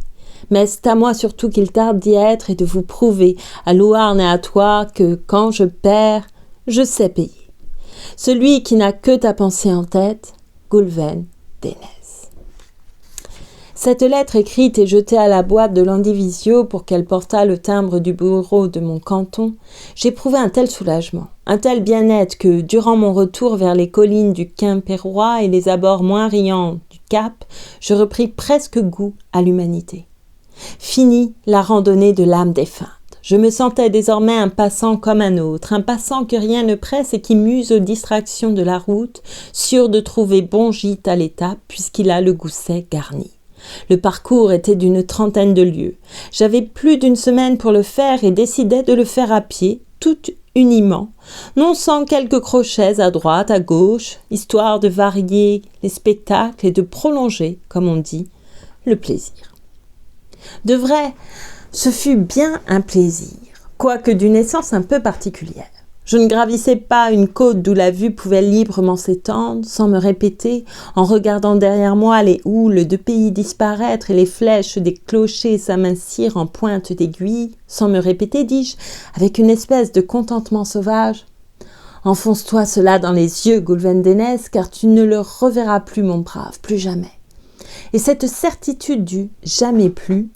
Mais c'est à moi surtout qu'il tarde d'y être et de vous prouver, à Louarn et à toi, que quand je perds, je sais payer. Celui qui n'a que ta pensée en tête, Goulven Dénès. Cette lettre écrite et jetée à la boîte de Landivisiau pour qu'elle portât le timbre du bureau de mon canton, j'éprouvai un tel soulagement, un tel bien-être que, durant mon retour vers les collines du Quimpérois et les abords moins riants du Cap, je repris presque goût à l'humanité. Fini la randonnée de l'âme défunte. Je me sentais désormais un passant comme un autre, un passant que rien ne presse et qui muse aux distractions de la route, sûr de trouver bon gîte à l'étape puisqu'il a le gousset garni. Le parcours était d'une 30aine de lieues. J'avais plus d'une semaine pour le faire et décidai de le faire à pied, tout uniment, non sans quelques crochets à droite, à gauche, histoire de varier les spectacles et de prolonger, comme on dit, le plaisir. De vrai, ce fut bien un plaisir, quoique d'une essence un peu particulière. Je ne gravissais pas une côte d'où la vue pouvait librement s'étendre, sans me répéter, en regardant derrière moi les houles de pays disparaître et les flèches des clochers s'amincir en pointe d'aiguille, sans me répéter, dis-je, avec une espèce de contentement sauvage. Enfonce-toi cela dans les yeux, Goulven Dénès, car tu ne le reverras plus, mon brave, plus jamais. Et cette certitude du « jamais plus »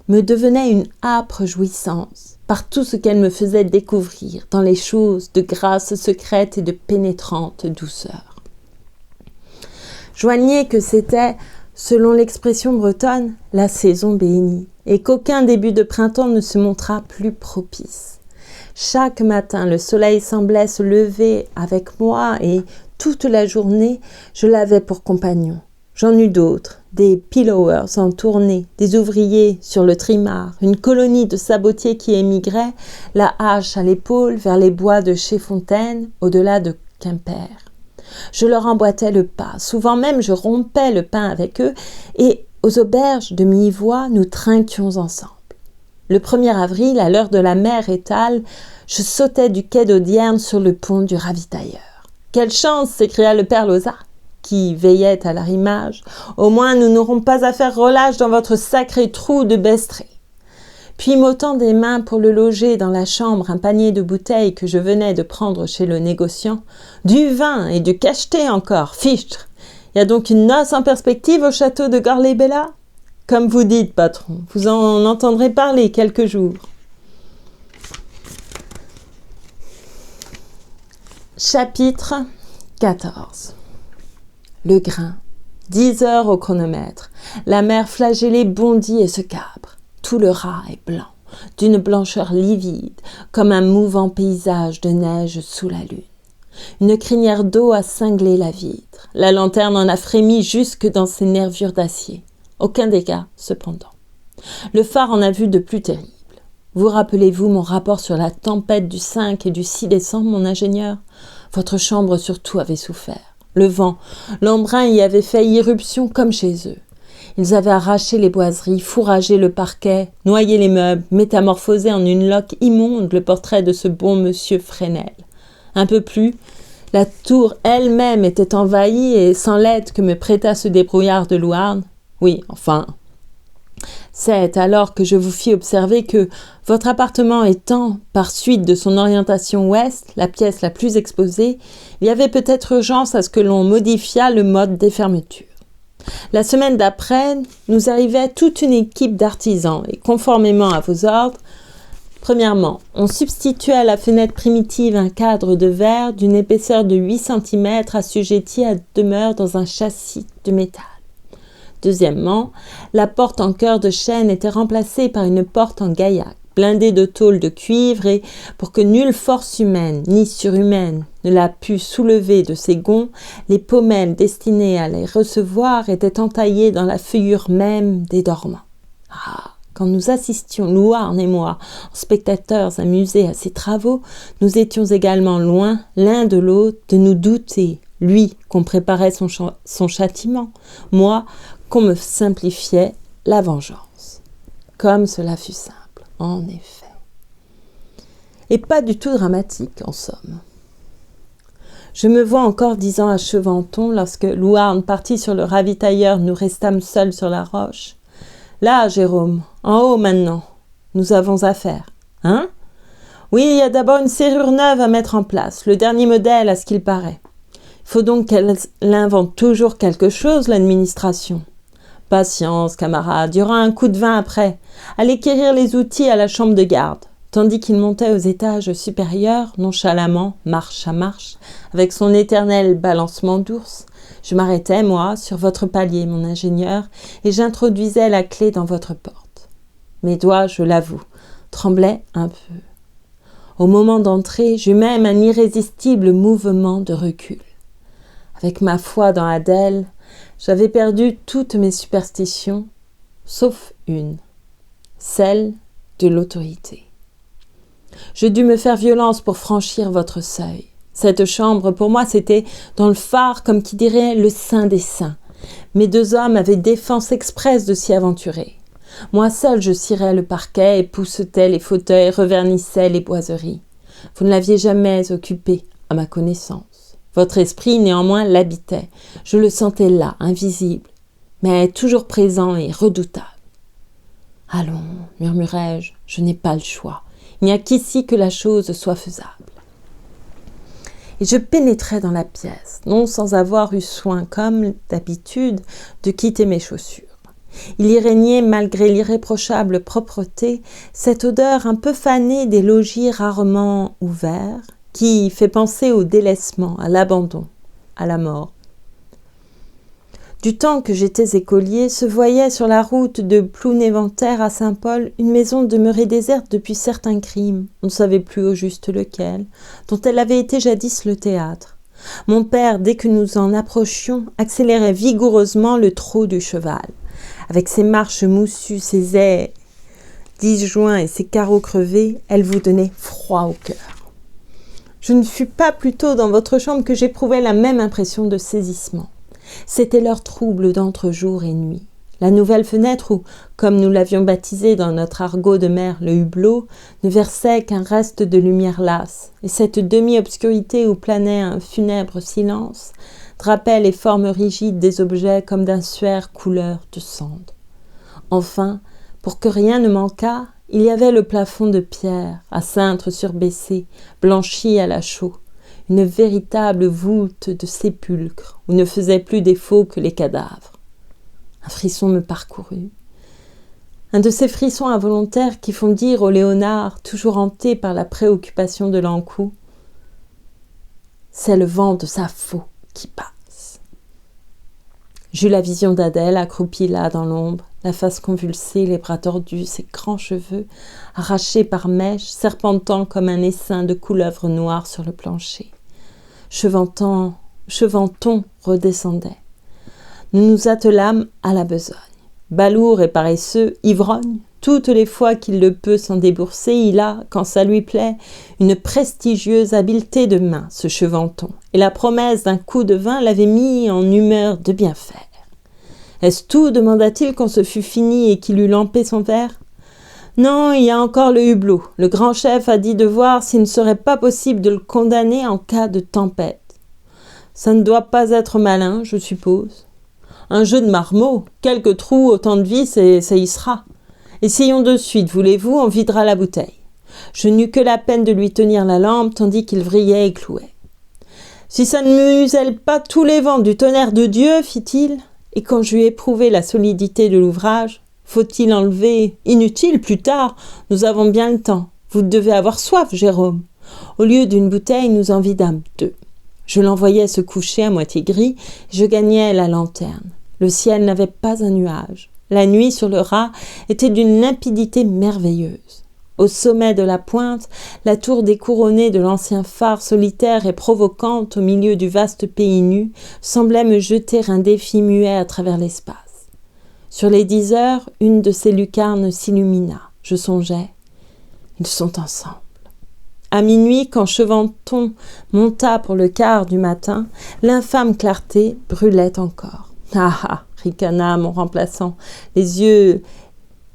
me devenait une âpre jouissance par tout ce qu'elle me faisait découvrir dans les choses de grâce secrète et de pénétrante douceur. Joignez que c'était, selon l'expression bretonne, la saison bénie, et qu'aucun début de printemps ne se montra plus propice. Chaque matin, le soleil semblait se lever avec moi et toute la journée, je l'avais pour compagnon. J'en eus d'autres, des pillowers en tournée, des ouvriers sur le trimar, une colonie de sabotiers qui émigraient, la hache à l'épaule vers les bois de Chez-Fontaine, au-delà de Quimper. Je leur emboîtais le pas, souvent même je rompais le pain avec eux, et aux auberges de mi-voie, nous trinquions ensemble. Le 1er avril, à l'heure de la mer étale, je sautais du quai d'Audierne sur le pont du ravitailleur. « Quelle chance !» s'écria le père Lauzat, qui veillait à l'arrimage. « Au moins, nous n'aurons pas à faire relâche dans votre sacré trou de Bestré. » Puis m'ôtant des mains pour le loger dans la chambre un panier de bouteilles que je venais de prendre chez le négociant. « Du vin et du cacheté encore, fichtre ! Y a donc une noce en perspective au château de Gorley-Bella ? Comme vous dites, patron, vous en entendrez parler quelques jours. » Chapitre 14. Le grain. 10 heures au chronomètre. La mer flagellée bondit et se cabre. Tout le raz est blanc, d'une blancheur livide, comme un mouvant paysage de neige sous la lune. Une crinière d'eau a cinglé la vitre. La lanterne en a frémi jusque dans ses nervures d'acier. Aucun dégât, cependant. Le phare en a vu de plus terribles. Vous rappelez-vous mon rapport sur la tempête du 5 et du 6 décembre, mon ingénieur ? Votre chambre surtout avait souffert. Le vent, l'embrun y avait fait irruption comme chez eux. Ils avaient arraché les boiseries, fourragé le parquet, noyé les meubles, métamorphosé en une loque immonde le portrait de ce bon monsieur Fresnel. Un peu plus, la tour elle-même était envahie et sans l'aide que me prêta ce débrouillard de Louarn. Oui, enfin, c'est alors que je vous fis observer que, votre appartement étant, par suite de son orientation ouest, la pièce la plus exposée, il y avait peut-être urgence à ce que l'on modifiât le mode des fermetures. La semaine d'après, nous arrivait toute une équipe d'artisans et, conformément à vos ordres, premièrement, on substituait à la fenêtre primitive un cadre de verre d'une épaisseur de 8 cm assujetti à demeure dans un châssis de métal. Deuxièmement, la porte en cœur de chêne était remplacée par une porte en gaillac, blindée de tôle de cuivre et, pour que nulle force humaine ni surhumaine ne la pût soulever de ses gonds, les pommelles destinées à les recevoir étaient entaillées dans la feuillure même des dormants. Ah, quand nous assistions, Louarn et moi, en spectateurs amusés à ces travaux, nous étions également loin, l'un de l'autre, de nous douter, lui, qu'on préparait son châtiment, moi, qu'on me simplifiait la vengeance. Comme cela fut simple, en effet. Et pas du tout dramatique, en somme. Je me vois encore 10 ans à Cheventon, lorsque Louarn partit sur le ravitailleur, nous restâmes seuls sur la roche. Là, Jérôme, en haut maintenant, nous avons affaire. Hein ? Oui, il y a d'abord une serrure neuve à mettre en place, le dernier modèle à ce qu'il paraît. Il faut donc qu'elle invente toujours quelque chose, l'administration. Patience, camarade, il y aura un coup de vin après. Allez quérir les outils à la chambre de garde. Tandis qu'il montait aux étages supérieurs, nonchalamment, marche à marche, avec son éternel balancement d'ours, je m'arrêtais, moi, sur votre palier, mon ingénieur, et j'introduisais la clé dans votre porte. Mes doigts, je l'avoue, tremblaient un peu. Au moment d'entrer, j'eus même un irrésistible mouvement de recul. Avec ma foi dans Adèle, j'avais perdu toutes mes superstitions, sauf une, celle de l'autorité. Je dus me faire violence pour franchir votre seuil. Cette chambre, pour moi, c'était dans le phare, comme qui dirait le saint des saints. Mes 2 hommes avaient défense expresse de s'y aventurer. Moi seul, je cirais le parquet, époussetais les fauteuils, revernissais les boiseries. Vous ne l'aviez jamais occupé, à ma connaissance. Votre esprit, néanmoins, l'habitait. Je le sentais là, invisible, mais toujours présent et redoutable. « Allons, murmurai-je, je n'ai pas le choix. Il n'y a qu'ici que la chose soit faisable. » Et je pénétrai dans la pièce, non sans avoir eu soin, comme d'habitude, de quitter mes chaussures. Il y régnait, malgré l'irréprochable propreté, cette odeur un peu fanée des logis rarement ouverts, qui fait penser au délaissement, à l'abandon, à la mort. Du temps que j'étais écolier, se voyait sur la route de Plouneventer à Saint-Paul une maison demeurée déserte depuis certains crimes, on ne savait plus au juste lequel, dont elle avait été jadis le théâtre. Mon père, dès que nous en approchions, accélérait vigoureusement le trot du cheval. Avec ses marches moussues, ses ailes disjoints et ses carreaux crevés, elle vous donnait froid au cœur. Je ne fus pas plus tôt dans votre chambre que j'éprouvais la même impression de saisissement. C'était l'heure trouble d'entre jour et nuit. La nouvelle fenêtre où, comme nous l'avions baptisée dans notre argot de mer le hublot, ne versait qu'un reste de lumière lasse, et cette demi-obscurité où planait un funèbre silence, drapait les formes rigides des objets comme d'un suaire couleur de cendre. Enfin, pour que rien ne manquât, il y avait le plafond de pierre, à cintre surbaissé, blanchi à la chaux, une véritable voûte de sépulcre où ne faisaient plus défaut que les cadavres. Un frisson me parcourut. Un de ces frissons involontaires qui font dire au Léonard, toujours hanté par la préoccupation de l'encou, « C'est le vent de sa faux qui passe. » J'eus la vision d'Adèle accroupie là dans l'ombre, la face convulsée, les bras tordus, ses grands cheveux, arrachés par mèches, serpentant comme un essaim de couleuvres noires sur le plancher. Chevanton redescendait. Nous nous attelâmes à la besogne. Balourd et paresseux, ivrogne, toutes les fois qu'il le peut s'en débourser, il a, quand ça lui plaît, une prestigieuse habileté de main, ce Chevanton, et la promesse d'un coup de vin l'avait mis en humeur de bien faire. Est-ce tout, demanda-t-il quand ce fut fini et qu'il eut lampé son verre. Non, il y a encore le hublot. Le grand chef a dit de voir s'il ne serait pas possible de le condamner en cas de tempête. Ça ne doit pas être malin, je suppose. Un jeu de marmots, quelques trous, autant de vis, et ça y sera. Essayons de suite, voulez-vous, on videra la bouteille. Je n'eus que la peine de lui tenir la lampe, tandis qu'il vrillait et clouait. Si ça ne muselle pas tous les vents du tonnerre de Dieu, fit-il, et quand j'eus éprouvé la solidité de l'ouvrage, faut-il enlever? Inutile, plus tard, nous avons bien le temps. Vous devez avoir soif, Jérôme. Au lieu d'une bouteille, nous en vidâmes 2. Je l'envoyais se coucher à moitié gris, je gagnais la lanterne. Le ciel n'avait pas un nuage. La nuit sur le raz était d'une limpidité merveilleuse. Au sommet de la pointe, la tour découronnée de l'ancien phare solitaire et provocante au milieu du vaste pays nu semblait me jeter un défi muet à travers l'espace. Sur les 10 heures, une de ces lucarnes s'illumina. Je songeais, ils sont ensemble. À minuit, quand Chevanton monta pour le quart du matin, l'infâme clarté brûlait encore. Ah ah, ricana mon remplaçant, les yeux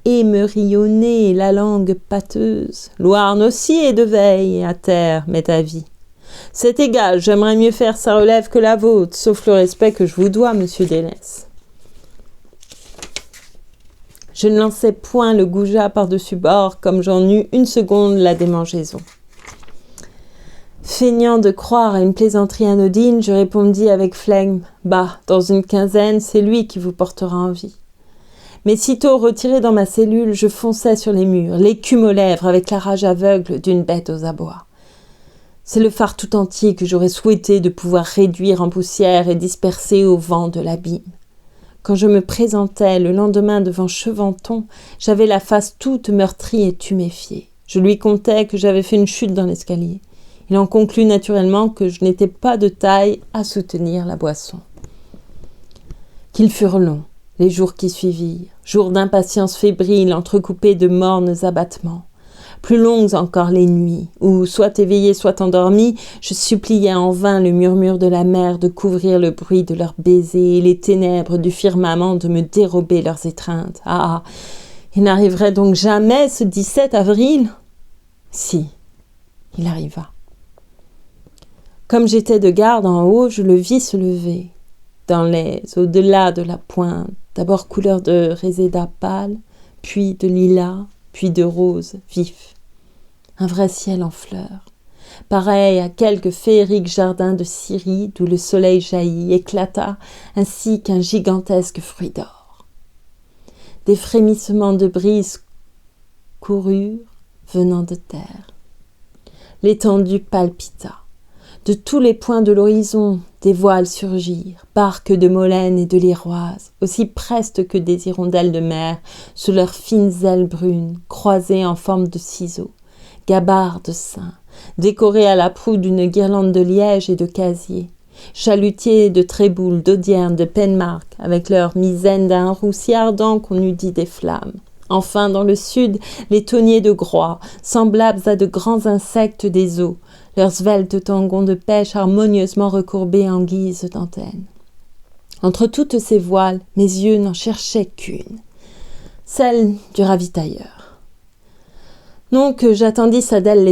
émerillonnés et la langue pâteuse. Louarn aussi est de veille à terre, m'est avis. C'est égal, j'aimerais mieux faire sa relève que la vôtre, sauf le respect que je vous dois, monsieur Dénès. Je ne lançai point le goujat par-dessus bord, comme j'en eus une seconde la démangeaison. Feignant de croire à une plaisanterie anodine, je répondis avec flegme « Bah, dans une quinzaine, c'est lui qui vous portera en vie. » Mais sitôt retiré dans ma cellule, je fonçais sur les murs, l'écume aux lèvres, avec la rage aveugle d'une bête aux abois. C'est le phare tout entier que j'aurais souhaité de pouvoir réduire en poussière et disperser au vent de l'abîme. Quand je me présentais le lendemain devant Chevanton, j'avais la face toute meurtrie et tuméfiée. Je lui contai que j'avais fait une chute dans l'escalier. Il en conclut naturellement que je n'étais pas de taille à soutenir la boisson. Qu'ils furent longs, les jours qui suivirent, jours d'impatience fébrile entrecoupés de mornes abattements. Plus longues encore les nuits, où, soit éveillé, soit endormi, je suppliais en vain le murmure de la mer de couvrir le bruit de leurs baisers et les ténèbres du firmament de me dérober leurs étreintes. Ah, il n'arriverait donc jamais ce 17 avril? Si, il arriva. Comme j'étais de garde en haut, je le vis se lever. Dans les au-delà de la pointe, d'abord couleur de réséda pâle, puis de lilas, puis de rose vif. Un vrai ciel en fleurs, pareil à quelque féerique jardin de Syrie d'où le soleil jaillit, éclata, ainsi qu'un gigantesque fruit d'or. des frémissements de brise coururent venant de terre. L'étendue palpita. De tous les points de l'horizon, des voiles surgirent, barques de Molène et de l'Iroise, aussi prestes que des hirondelles de mer, sous leurs fines ailes brunes, croisées en forme de ciseaux, gabarres de sein, décorées à la proue d'une guirlande de liège et de casier, chalutiers de Tréboul, d'Audierne, de Penmark, avec leurs misaines d'un roux si ardent qu'on eût dit des flammes. Enfin, dans le sud, les tonniers de Groix, semblables à de grands insectes des eaux, leurs sveltes tangons de pêche harmonieusement recourbés en guise d'antenne. Entre toutes ces voiles, mes yeux n'en cherchaient qu'une, celle du ravitailleur. Donc j'attendis Sadel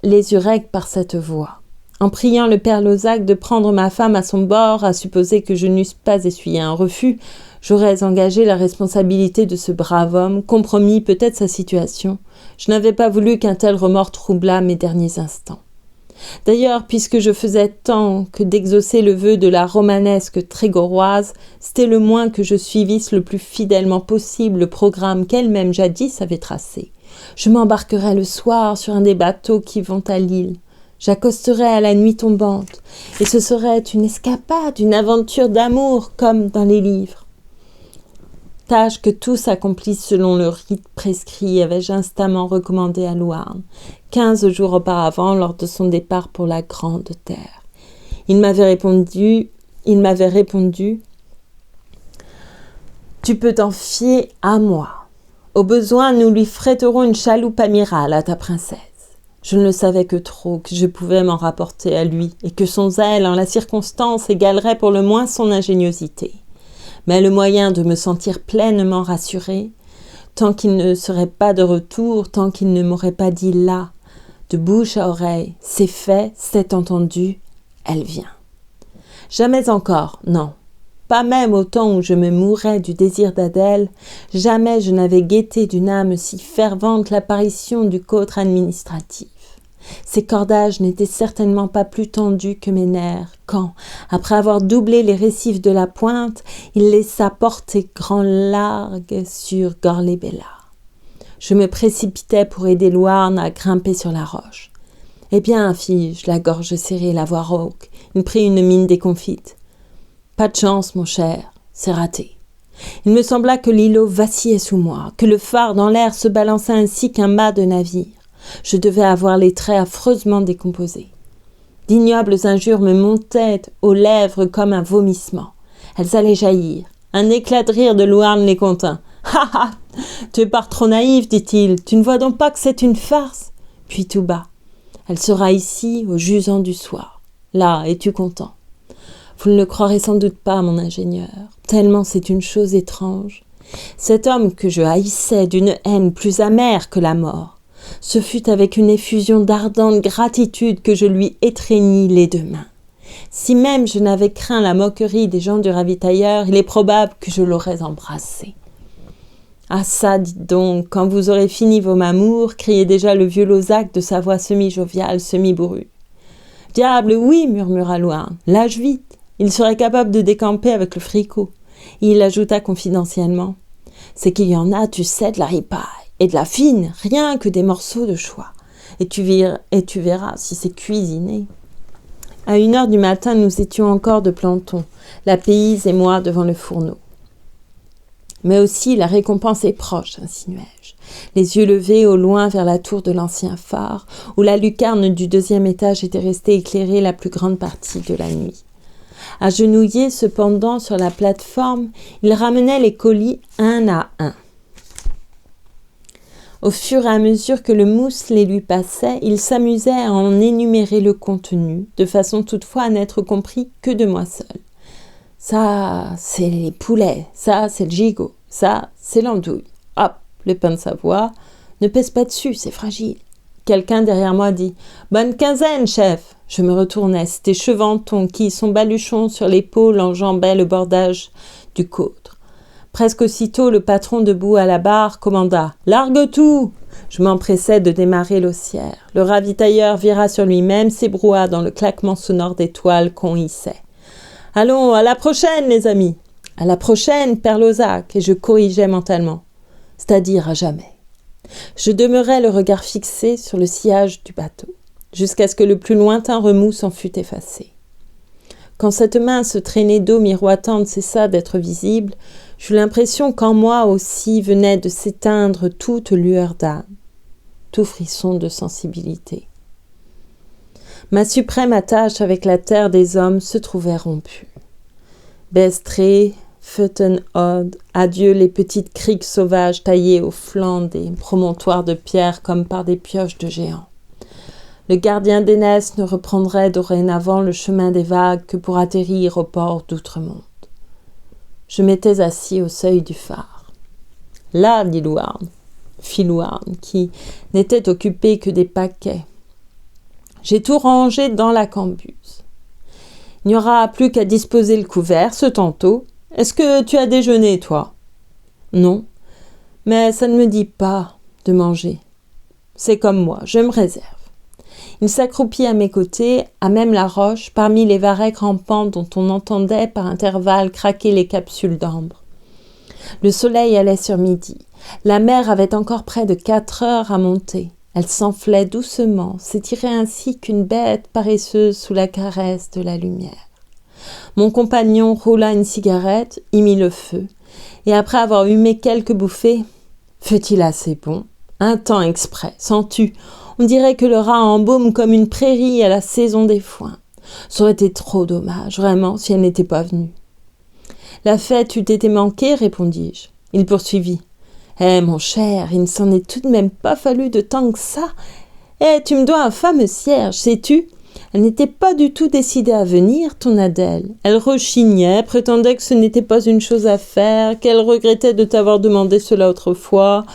Lézurec par cette voie. En priant le père Lozac de prendre ma femme à son bord, à supposer que je n'eusse pas essuyé un refus, j'aurais engagé la responsabilité de ce brave homme, compromis peut-être sa situation. Je n'avais pas voulu qu'un tel remords troublât mes derniers instants. D'ailleurs, puisque je faisais tant que d'exaucer le vœu de la romanesque trégoroise, c'était le moins que je suivisse le plus fidèlement possible le programme qu'elle-même jadis avait tracé. Je m'embarquerais le soir sur un des bateaux qui vont à l'île. J'accosterais à la nuit tombante, et ce serait une escapade, une aventure d'amour, comme dans les livres. Tâche que tous accomplissent selon le rite prescrit, avais-je instamment recommandé à Louarn, 15 jours auparavant, lors de son départ pour la Grande Terre. Il m'avait répondu, « Tu peux t'en fier à moi. Au besoin, nous lui fréterons une chaloupe amirale à ta princesse. » Je ne le savais que trop, que je pouvais m'en rapporter à lui, et que son zèle en la circonstance égalerait pour le moins son ingéniosité. Mais le moyen de me sentir pleinement rassurée, tant qu'il ne serait pas de retour, tant qu'il ne m'aurait pas dit là, de bouche à oreille, c'est fait, c'est entendu, elle vient. Jamais encore, non, pas même au temps où je me mourais du désir d'Adèle, jamais je n'avais guetté d'une âme si fervente l'apparition du cotre administratif. Ses cordages n'étaient certainement pas plus tendus que mes nerfs, quand, après avoir doublé les récifs de la pointe, il laissa porter grand largue sur Gorlébella. Je me précipitais pour aider Louarn à grimper sur la roche. « Eh bien, fis-je, la gorge serrée, la voix rauque, il prit une mine déconfite. « Pas de chance, mon cher, c'est raté. » Il me sembla que l'îlot vacillait sous moi, que le phare dans l'air se balançait ainsi qu'un mât de navire. Je devais avoir les traits affreusement décomposés. D'ignobles injures me montaient aux lèvres comme un vomissement. Elles allaient jaillir. Un éclat de rire de Louarn les contint. « Ha ha, tu es pas trop naïf, dit-il. Tu ne vois donc pas que c'est une farce ?» Puis tout bas. « Elle sera ici au jusant du soir. Là, es-tu content ? Vous ne le croirez sans doute pas, mon ingénieur, tellement c'est une chose étrange. Cet homme que je haïssais d'une haine plus amère que la mort, ce fut avec une effusion d'ardente gratitude que je lui étreignis les deux mains. Si même je n'avais craint la moquerie des gens du ravitailleur, il est probable que je l'aurais embrassé. « Ah ça, dites donc, quand vous aurez fini vos mamours, criait déjà le vieux Lozac de sa voix semi-joviale, semi-bourrue. « Diable, oui, murmura Louarn, lâche vite, il serait capable de décamper avec le fricot. » Et il ajouta confidentiellement, « C'est qu'il y en a, tu sais, de la ripaille. Et de la fine, rien que des morceaux de choix. Et tu verras si c'est cuisiné. » À 1h du matin, nous étions encore de planton, la Payse et moi devant le fourneau. Mais aussi la récompense est proche, insinuai-je, les yeux levés au loin vers la tour de l'ancien phare, où la lucarne du 2e étage était restée éclairée la plus grande partie de la nuit. Agenouillé cependant sur la plateforme, il ramenait les colis un à un. Au fur et à mesure que le mousse les lui passait, il s'amusait à en énumérer le contenu, de façon toutefois à n'être compris que de moi seul. Ça, c'est les poulets, ça, c'est le gigot, ça, c'est l'andouille. Hop, le pain de Savoie, ne pèse pas dessus, c'est fragile. Quelqu'un derrière moi dit « Bonne quinzaine, chef !» Je me retournai, c'était Chevanton qui, son baluchon sur l'épaule, enjambait le bordage du côtre. Presque aussitôt, le patron debout à la barre commanda « Largue tout !» Je m'empressai de démarrer l'haussière. Le ravitailleur vira sur lui-même, s'ébroua dans le claquement sonore des toiles qu'on hissait. « Allons, à la prochaine, les amis !» À la prochaine, Père Lozac, et je corrigeais mentalement, c'est-à-dire à jamais. Je demeurais le regard fixé sur le sillage du bateau, jusqu'à ce que le plus lointain remous s'en fût effacé. Quand cette mince traînée d'eau miroitante cessa d'être visible, j'eus l'impression qu'en moi aussi venait de s'éteindre toute lueur d'âme, tout frisson de sensibilité. Ma suprême attache avec la terre des hommes se trouvait rompue. Bestré, Feutenhode, adieu les petites criques sauvages taillées au flanc des promontoires de pierre comme par des pioches de géants. Le gardien d'Énesse ne reprendrait dorénavant le chemin des vagues que pour atterrir au port d'Outremont. Je m'étais assis au seuil du phare. Là, dit Louarn, qui n'était occupé que des paquets. J'ai tout rangé dans la cambuse. Il n'y aura plus qu'à disposer le couvert, ce tantôt. Est-ce que tu as déjeuné, toi ? Non, mais ça ne me dit pas de manger. C'est comme moi, je me réserve. Il s'accroupit à mes côtés, à même la roche, parmi les varechs rampants dont on entendait par intervalles craquer les capsules d'ambre. Le soleil allait sur midi. La mer avait encore près de 4 heures à monter. Elle s'enflait doucement, s'étirait ainsi qu'une bête paresseuse sous la caresse de la lumière. Mon compagnon roula une cigarette, y mit le feu, et après avoir humé quelques bouffées, « Fait-il assez bon ? Un temps exprès, sens-tu ? On dirait que le rat embaume comme une prairie à la saison des foins. Ça aurait été trop dommage, vraiment, si elle n'était pas venue. » « La fête eût été manquée, répondis-je. Il poursuivit. « Eh, mon cher, il ne s'en est tout de même pas fallu de tant que ça. Eh, tu me dois un fameux cierge, sais-tu ? Elle n'était pas du tout décidée à venir, ton Adèle. Elle rechignait, prétendait que ce n'était pas une chose à faire, qu'elle regrettait de t'avoir demandé cela autrefois,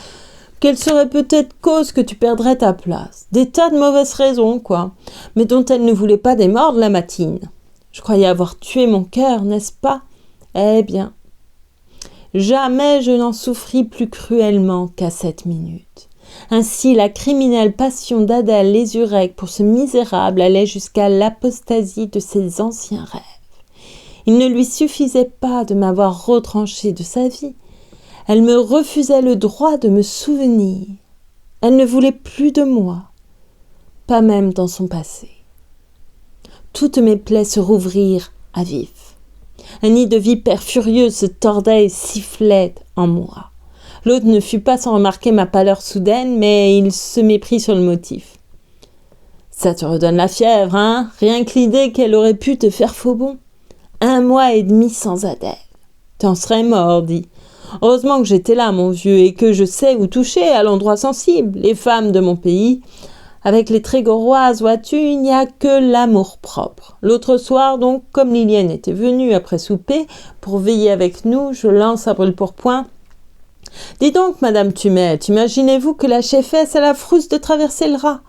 qu'elle serait peut-être cause que tu perdrais ta place. Des tas de mauvaises raisons, quoi, mais dont elle ne voulait pas démordre la matine. Je croyais avoir tué mon cœur, n'est-ce pas ? Eh bien, jamais je n'en souffris plus cruellement qu'à cette minute. Ainsi, la criminelle passion d'Adèle Lézurec pour ce misérable allait jusqu'à l'apostasie de ses anciens rêves. Il ne lui suffisait pas de m'avoir retranché de sa vie. Elle me refusait le droit de me souvenir. Elle ne voulait plus de moi, pas même dans son passé. Toutes mes plaies se rouvrirent à vif. Un nid de vipères furieuses se tordait et sifflait en moi. L'autre ne fut pas sans remarquer ma pâleur soudaine, mais il se méprit sur le motif. « Ça te redonne la fièvre, hein ? Rien que l'idée qu'elle aurait pu te faire faux bond. 1 mois et demi sans Adèle. T'en serais mort, dit. Heureusement que j'étais là, mon vieux, et que je sais où toucher à l'endroit sensible. Les femmes de mon pays, avec les Trégoroises, vois-tu, il n'y a que l'amour-propre. L'autre soir, donc, comme Liliane était venue après souper pour veiller avec nous, je lance à brûle-pourpoint. « Dis donc, Madame Tumette, imaginez-vous que la chefesse a la frousse de traverser le rat.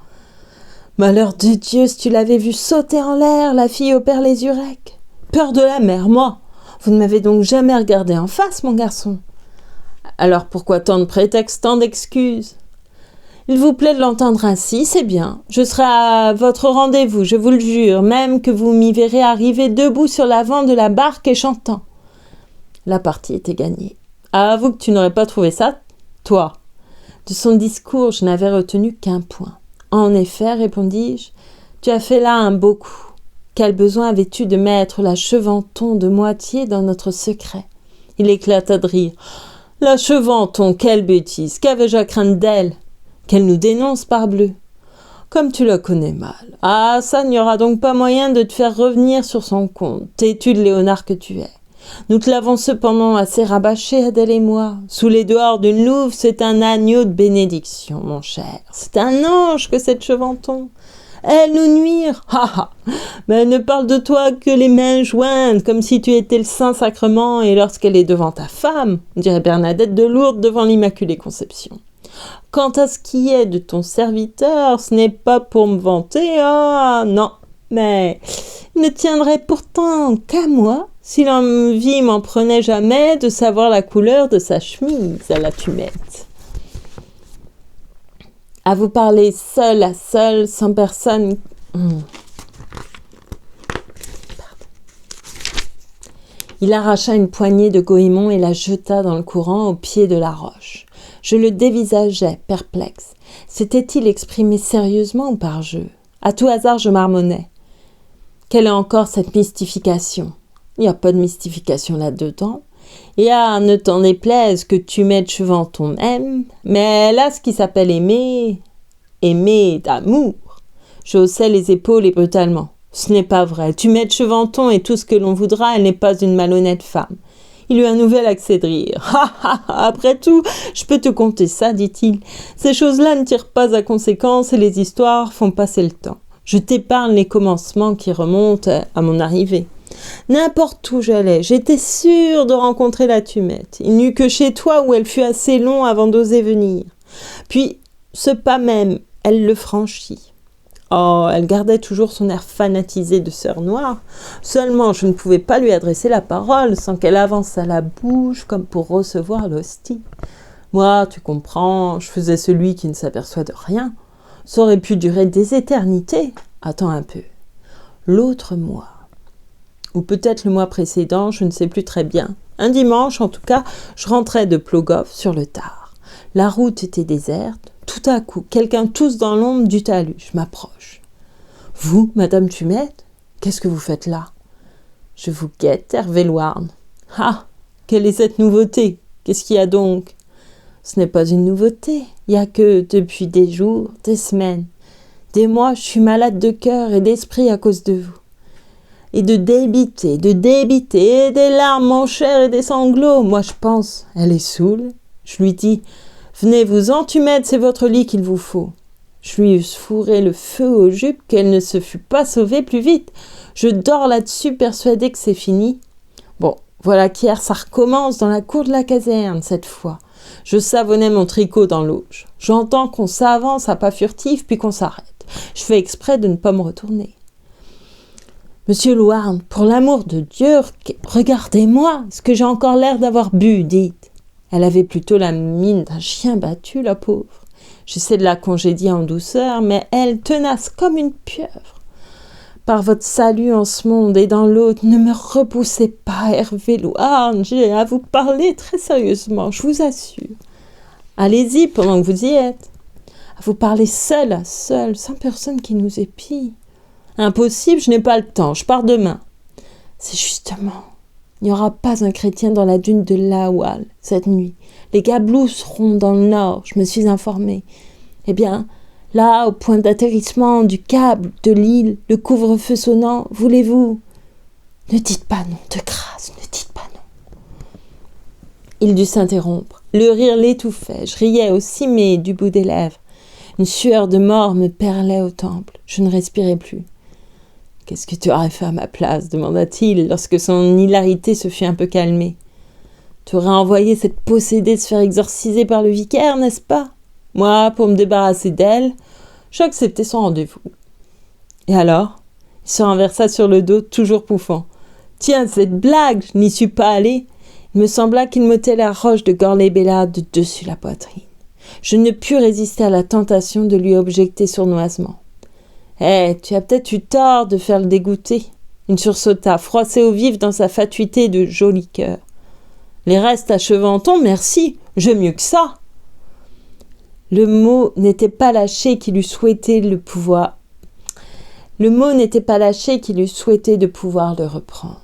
Malheur de Dieu, si tu l'avais vue sauter en l'air, la fille au père Lézurec. Peur de la mer, moi. Vous ne m'avez donc jamais regardé en face, mon garçon. Alors pourquoi tant de prétextes, tant d'excuses ? Il vous plaît de l'entendre ainsi, c'est bien. Je serai à votre rendez-vous, je vous le jure, même que vous m'y verrez arriver debout sur l'avant de la barque et chantant. » La partie était gagnée. Avoue que tu n'aurais pas trouvé ça, toi. De son discours, je n'avais retenu qu'un point. En effet, répondis-je, tu as fait là un beau coup. Quel besoin avais-tu de mettre la Chevanton de moitié dans notre secret ? Il éclata de rire. La Chevanton, quelle bêtise, qu'avais-je à craindre d'elle ? Qu'elle nous dénonce, parbleu. Comme tu la connais mal. Ah, ça, il n'y aura donc pas moyen de te faire revenir sur son compte, têtu de Léonard que tu es. Nous te l'avons cependant assez rabâché, Adèle et moi. Sous les dehors d'une louve, c'est un agneau de bénédiction, mon cher. C'est un ange que cette Chevanton. Elle nous nuire, mais elle ne parle de toi que les mains jointes, comme si tu étais le Saint-Sacrement, et lorsqu'elle est devant ta femme, dirait Bernadette de Lourdes devant l'Immaculée Conception. Quant à ce qui est de ton serviteur, ce n'est pas pour me vanter, non, mais il ne tiendrait pourtant qu'à moi, si l'envie m'en prenait jamais de savoir la couleur de sa chemise à la Tumette. À vous parler seul à seul, sans personne. Il arracha une poignée de goémons et la jeta dans le courant au pied de la roche. Je le dévisageais, perplexe. S'était-il exprimé sérieusement ou par jeu? À tout hasard, je marmonnais. Quelle est encore cette mystification? Il n'y a pas de mystification là-dedans. Et ne t'en déplaise que tu mettes Cheventon même, mais là, ce qui s'appelle aimer d'amour. Je haussais les épaules et brutalement. Ce n'est pas vrai. Tu mets Cheventon et tout ce que l'on voudra, elle n'est pas une malhonnête femme. Il eut un nouvel accès de rire. Après tout, je peux te conter ça, dit-il. Ces choses-là ne tirent pas à conséquence et les histoires font passer le temps. Je t'épargne les commencements qui remontent à mon arrivée. N'importe où j'allais, j'étais sûre de rencontrer la Tumette. Il n'y eut que chez toi où elle fut assez long avant d'oser venir. Puis, ce pas même, elle le franchit. Oh, elle gardait toujours son air fanatisé de sœur noire. Seulement, je ne pouvais pas lui adresser la parole sans qu'elle avançât la bouche comme pour recevoir l'hostie. Moi, tu comprends, je faisais celui qui ne s'aperçoit de rien. Ça aurait pu durer des éternités. Attends un peu. L'autre mois, ou peut-être le mois précédent, je ne sais plus très bien. Un dimanche, en tout cas, je rentrais de Plogoff sur le tard. La route était déserte. Tout à coup, quelqu'un tousse dans l'ombre du talus. Je m'approche. « Vous, Madame Tumette, qu'est-ce que vous faites là ?»« Je vous guette, Hervé Louarn. »« Ah, quelle est cette nouveauté ? Qu'est-ce qu'il y a donc ?»« Ce n'est pas une nouveauté. Il y a que, depuis des jours, des semaines, des mois, je suis malade de cœur et d'esprit à cause de vous. Et de débiter, et des larmes, mon cher, et des sanglots. Moi, je pense, elle est saoule. Je lui dis, venez-vous-en, Tumette, c'est votre lit qu'il vous faut. Je lui eusse fourré le feu aux jupes qu'elle ne se fût pas sauvée plus vite. Je dors là-dessus, persuadée que c'est fini. Bon, voilà qu'hier, ça recommence dans la cour de la caserne, cette fois. Je savonnais mon tricot dans l'auge. J'entends qu'on s'avance à pas furtifs, puis qu'on s'arrête. Je fais exprès de ne pas me retourner. Monsieur Louarn, pour l'amour de Dieu, regardez-moi, est-ce que j'ai encore l'air d'avoir bu, dites. Elle avait plutôt la mine d'un chien battu, la pauvre. J'essaie de la congédier en douceur, mais elle, tenace comme une pieuvre. Par votre salut en ce monde et dans l'autre, ne me repoussez pas, Hervé Louarn, j'ai à vous parler très sérieusement, je vous assure. Allez-y pendant que vous y êtes. À vous parler seul à seul, sans personne qui nous épie. Impossible, je n'ai pas le temps, je pars demain. C'est justement, il n'y aura pas un chrétien dans la dune de Laoual cette nuit. Les gablous seront dans le nord, je me suis informée. Eh bien, là, au point d'atterrissement du câble de l'île, le couvre-feu sonnant, voulez-vous? Ne dites pas non, de grâce, ne dites pas non. Il dut s'interrompre. Le rire l'étouffait. Je riais aussi, mais du bout des lèvres. Une sueur de mort me perlait aux tempes. Je ne respirais plus. « Qu'est-ce que tu aurais fait à ma place ?» demanda-t-il, lorsque son hilarité se fut un peu calmée. « Tu aurais envoyé cette possédée se faire exorciser par le vicaire, n'est-ce pas? Moi, pour me débarrasser d'elle, j'ai accepté son rendez-vous. » Et alors? Il se renversa sur le dos, toujours pouffant. « Tiens, cette blague, je n'y suis pas allé. » Il me sembla qu'il m'ôtait la roche de Gorlébella de dessus la poitrine. Je ne pus résister à la tentation de lui objecter sournoisement. « tu as peut-être eu tort de faire le dégoûter. » Il sursauta, froissé au vif dans sa fatuité de joli cœur. « Les restes à Cheventon, merci, j'ai mieux que ça. » Le mot n'était pas lâché qu'il eût souhaité de pouvoir le reprendre.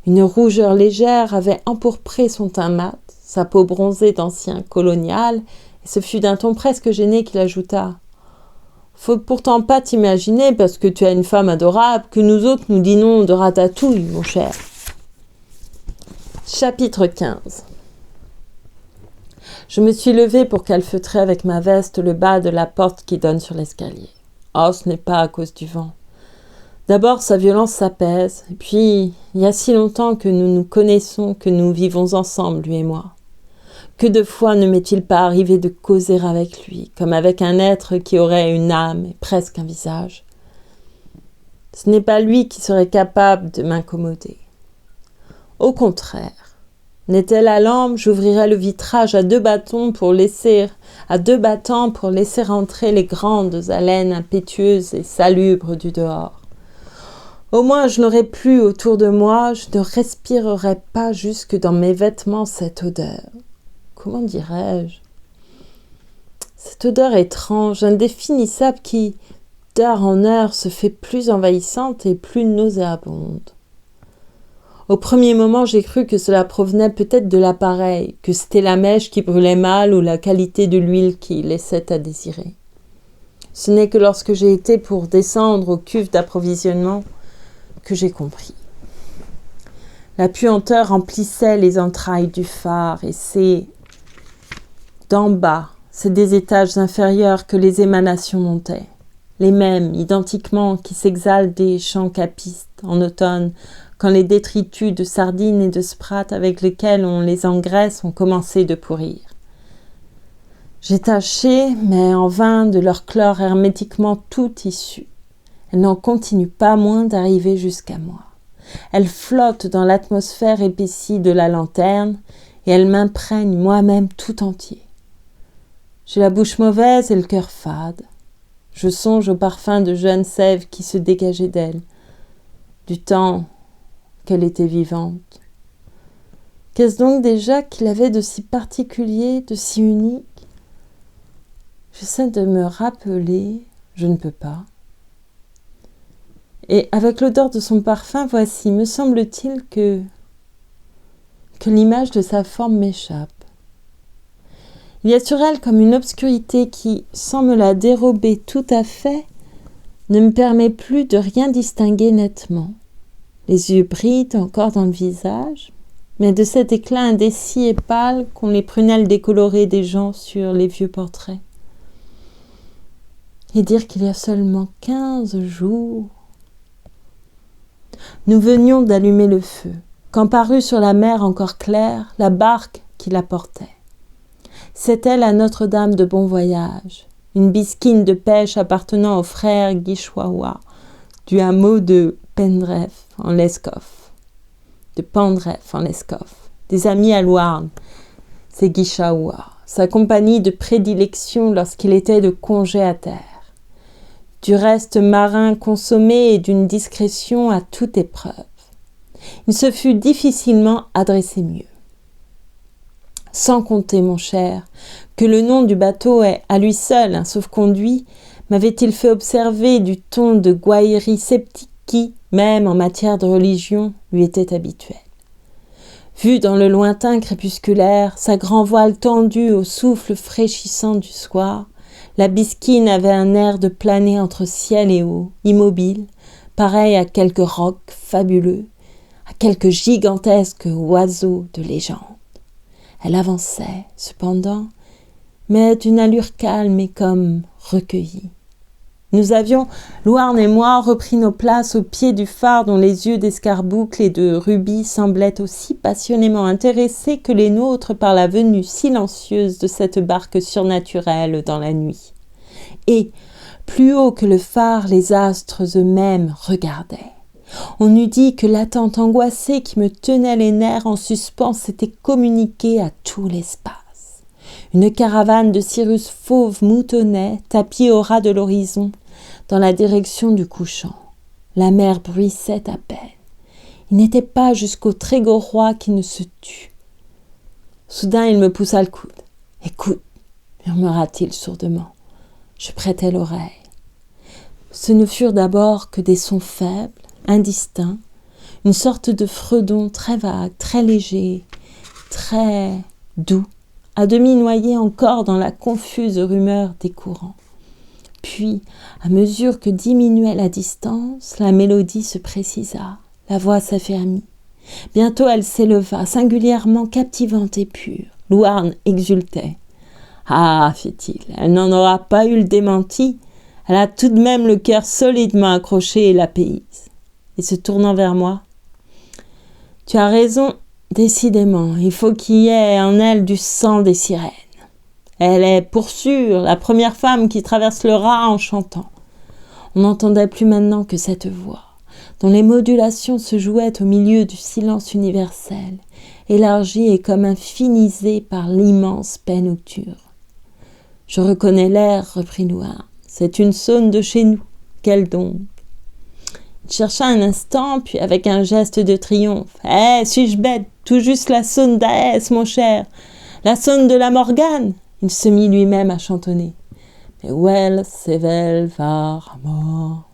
Une rougeur légère avait empourpré son teint mat, sa peau bronzée d'ancien colonial, et ce fut d'un ton presque gêné qu'il ajouta. Faut pourtant pas t'imaginer, parce que tu as une femme adorable, que nous autres nous dînons de ratatouille, mon cher. Chapitre 15. Je me suis levée pour calfeutrer avec ma veste le bas de la porte qui donne sur l'escalier. Oh, ce n'est pas à cause du vent. D'abord, sa violence s'apaise, et puis, il y a si longtemps que nous nous connaissons, que nous vivons ensemble, lui et moi. Que de fois ne m'est-il pas arrivé de causer avec lui, comme avec un être qui aurait une âme et presque un visage. Ce n'est pas lui qui serait capable de m'incommoder. Au contraire, n'était la lampe, j'ouvrirais le vitrage à deux battants pour laisser entrer les grandes haleines impétueuses et salubres du dehors. Au moins je n'aurais plus autour de moi, je ne respirerais pas jusque dans mes vêtements cette odeur. Comment dirais-je ? Cette odeur étrange, indéfinissable qui, d'heure en heure, se fait plus envahissante et plus nauséabonde. Au premier moment, j'ai cru que cela provenait peut-être de l'appareil, que c'était la mèche qui brûlait mal ou la qualité de l'huile qui laissait à désirer. Ce n'est que lorsque j'ai été pour descendre aux cuves d'approvisionnement que j'ai compris. La puanteur remplissait les entrailles du phare et c'est d'en bas, c'est des étages inférieurs que les émanations montaient. Les mêmes, identiquement, qui s'exhalent des champs capistes en automne, quand les détritus de sardines et de sprats avec lesquels on les engraisse ont commencé de pourrir. J'ai tâché, mais en vain, de leur clore hermétiquement toute issue. Elles n'en continuent pas moins d'arriver jusqu'à moi. Elles flottent dans l'atmosphère épaissie de la lanterne et elles m'imprègnent moi-même tout entier. J'ai la bouche mauvaise et le cœur fade. Je songe au parfum de jeunes sève qui se dégageait d'elle, du temps qu'elle était vivante. Qu'est-ce donc déjà qu'il avait de si particulier, de si unique ? J'essaie de me rappeler, je ne peux pas. Et avec l'odeur de son parfum, voici, me semble-t-il que l'image de sa forme m'échappe. Il y a sur elle comme une obscurité qui, sans me la dérober tout à fait, ne me permet plus de rien distinguer nettement. Les yeux brillent encore dans le visage, mais de cet éclat indécis et pâle qu'ont les prunelles décolorées des gens sur les vieux portraits. Et dire qu'il y a seulement 15 jours... Nous venions d'allumer le feu, quand parut sur la mer encore claire la barque qui la portait. C'était la Notre-Dame de Bon Voyage, une bisquine de pêche appartenant aux frères Guichoua du hameau de Pendref en Lescoff, des amis à Louarn, c'est Guichaoua, sa compagnie de prédilection lorsqu'il était de congé à terre. Du reste marin consommé et d'une discrétion à toute épreuve. Il se fût difficilement adressé mieux. Sans compter, mon cher, que le nom du bateau est à lui seul un sauf-conduit, m'avait-il fait observer du ton de gouaillerie sceptique qui, même en matière de religion, lui était habituel. Vu dans le lointain crépusculaire, sa grand voile tendue au souffle fraîchissant du soir, la bisquine avait un air de planer entre ciel et eau, immobile, pareil à quelque roc fabuleux, à quelque gigantesque oiseau de légende. Elle avançait, cependant, mais d'une allure calme et comme recueillie. Nous avions, Louarn et moi, repris nos places au pied du phare dont les yeux d'escarboucle et de rubis semblaient aussi passionnément intéressés que les nôtres par la venue silencieuse de cette barque surnaturelle dans la nuit. Et, plus haut que le phare, les astres eux-mêmes regardaient. On eût dit que l'attente angoissée qui me tenait les nerfs en suspens s'était communiquée à tout l'espace. Une caravane de cirrus fauves moutonnait, tapis au ras de l'horizon, dans la direction du couchant. La mer bruissait à peine. Il n'était pas jusqu'au Trégo roi qui ne se tut. Soudain, il me poussa le coude. « Écoute !» murmura-t-il sourdement. Je prêtai l'oreille. Ce ne furent d'abord que des sons faibles, indistincts, une sorte de fredon très vague, très léger, très doux, à demi noyé encore dans la confuse rumeur des courants. Puis, à mesure que diminuait la distance, la mélodie se précisa, la voix s'affermit. Bientôt elle s'éleva, singulièrement captivante et pure. Louarn exultait. « Ah, fit-il, elle n'en aura pas eu le démenti. Elle a tout de même le cœur solidement accroché et la payse. » Et se tournant vers moi. « Tu as raison, décidément, il faut qu'il y ait en elle du sang des sirènes. Elle est, pour sûr, la première femme qui traverse le Raz en chantant. » On n'entendait plus maintenant que cette voix, dont les modulations se jouaient au milieu du silence universel, élargi et comme infinisé par l'immense paix nocturne. « Je reconnais l'air, reprit Louarn. C'est une saône de chez nous. Quelle donc ?» Il chercha un instant, puis avec un geste de triomphe. « Eh, suis-je bête? Tout juste la saône d'Aès, mon cher. La saône de la Morgane !» Il se mit lui-même à chantonner. « Mais well, sevel var mort. »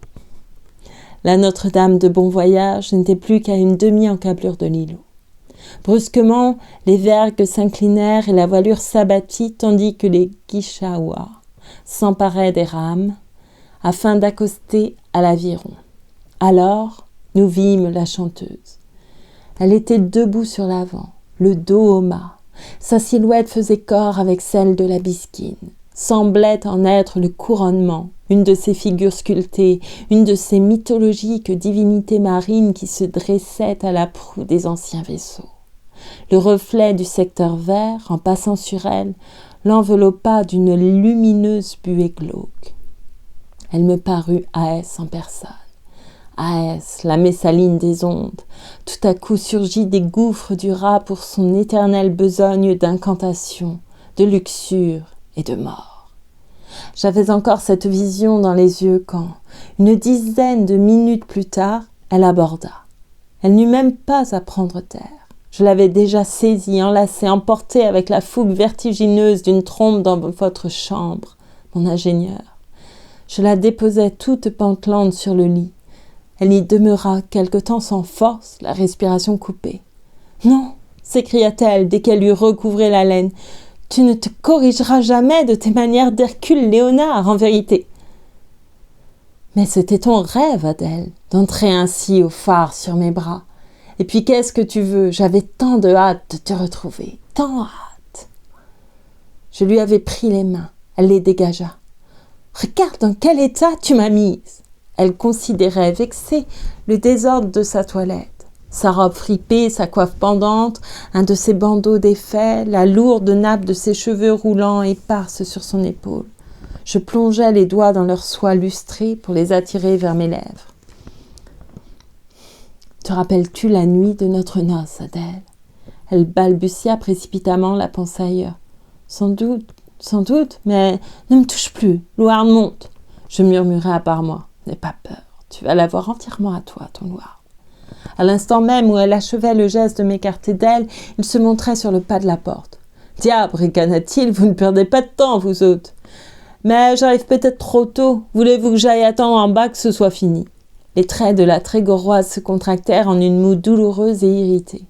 La Notre-Dame de Bon Voyage n'était plus qu'à une demi-encablure de l'îlot. Brusquement, les vergues s'inclinèrent et la voilure s'abattit, tandis que les guichaois s'emparaient des rames afin d'accoster à l'aviron. Alors, nous vîmes la chanteuse. Elle était debout sur l'avant, le dos au mât. Sa silhouette faisait corps avec celle de la bisquine, semblait en être le couronnement, une de ces figures sculptées, une de ces mythologiques divinités marines qui se dressaient à la proue des anciens vaisseaux. Le reflet du secteur vert, en passant sur elle, l'enveloppa d'une lumineuse buée glauque. Elle me parut Aès en personne. Aès, la Messaline des ondes, tout à coup surgit des gouffres du raz pour son éternelle besogne d'incantation, de luxure et de mort. J'avais encore cette vision dans les yeux quand, une dizaine de minutes plus tard, elle aborda. Elle n'eut même pas à prendre terre. Je l'avais déjà saisie, enlacée, emportée avec la fougue vertigineuse d'une trompe dans votre chambre, mon ingénieur. Je la déposai toute pantelante sur le lit. Elle y demeura quelque temps sans force, la respiration coupée. « Non !» s'écria-t-elle dès qu'elle eut recouvré la laine. « Tu ne te corrigeras jamais de tes manières d'Hercule Léonard, en vérité. » Mais c'était ton rêve, Adèle, d'entrer ainsi au phare sur mes bras. Et puis qu'est-ce que tu veux? J'avais tant de hâte de te retrouver, tant hâte. Je lui avais pris les mains, elle les dégagea. « Regarde dans quel état tu m'as mise !» Elle considérait, vexée, le désordre de sa toilette. Sa robe fripée, sa coiffe pendante, un de ses bandeaux défaits, la lourde nappe de ses cheveux roulants éparses sur son épaule. Je plongeais les doigts dans leur soie lustrée pour les attirer vers mes lèvres. « Te rappelles-tu la nuit de notre noce, Adèle ?» Elle balbutia précipitamment, la pensée ailleurs. « Sans doute, mais ne me touche plus, Louarn monte. » Je murmurai à part moi. « N'aie pas peur, tu vas l'avoir entièrement à toi, ton Louarn. » À l'instant même où elle achevait le geste de m'écarter d'elle, il se montrait sur le pas de la porte. « Diable, ricana-t-il, vous ne perdez pas de temps, vous autres. Mais j'arrive peut-être trop tôt. Voulez-vous que j'aille attendre en bas que ce soit fini ?» Les traits de la Trégoroise se contractèrent en une moue douloureuse et irritée.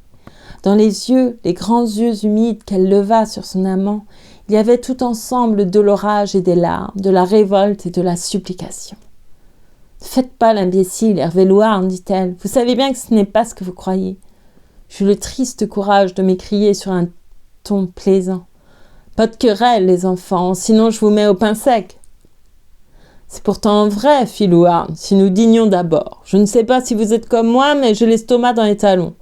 Dans les yeux, les grands yeux humides qu'elle leva sur son amant, il y avait tout ensemble de l'orage et des larmes, de la révolte et de la supplication. « Ne faites pas l'imbécile, Hervé Louarn, dit-elle. Vous savez bien que ce n'est pas ce que vous croyez. » J'eus le triste courage de m'écrier sur un ton plaisant. « Pas de querelle, les enfants, sinon je vous mets au pain sec. » « C'est pourtant vrai, fit Louarn, si nous dînions d'abord. Je ne sais pas si vous êtes comme moi, mais j'ai l'estomac dans les talons.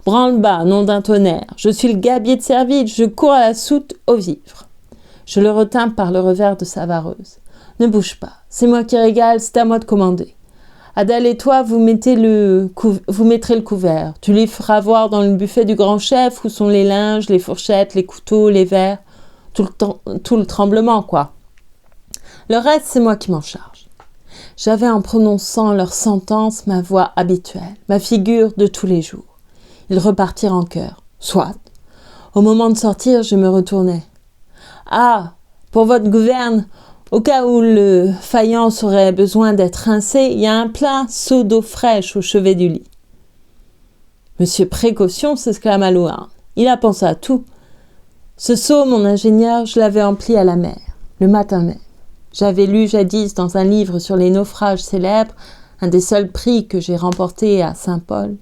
Branle-bas, nom d'un tonnerre. Je suis le gabier de Serville, je cours à la soute aux vivres. » Je le retins par le revers de sa vareuse. « Ne bouge pas, c'est moi qui régale, c'est à moi de commander. Adèle et toi, vous mettrez le couvert. Tu lui feras voir dans le buffet du grand chef où sont les linges, les fourchettes, les couteaux, les verres. Tout le tremblement, quoi. Le reste, c'est moi qui m'en charge. » J'avais en prononçant leur sentence ma voix habituelle, ma figure de tous les jours. Ils repartirent en chœur. Soit. Au moment de sortir, je me retournai. « Ah, pour votre gouverne, au cas où le faïence aurait besoin d'être rincé, il y a un plein seau d'eau fraîche au chevet du lit. »« Monsieur Précaution, s'exclama Louarn. Il a pensé à tout. Ce seau, mon ingénieur, je l'avais empli à la mer, le matin même. J'avais lu jadis dans un livre sur les naufrages célèbres, un des seuls prix que j'ai remporté à Saint-Paul,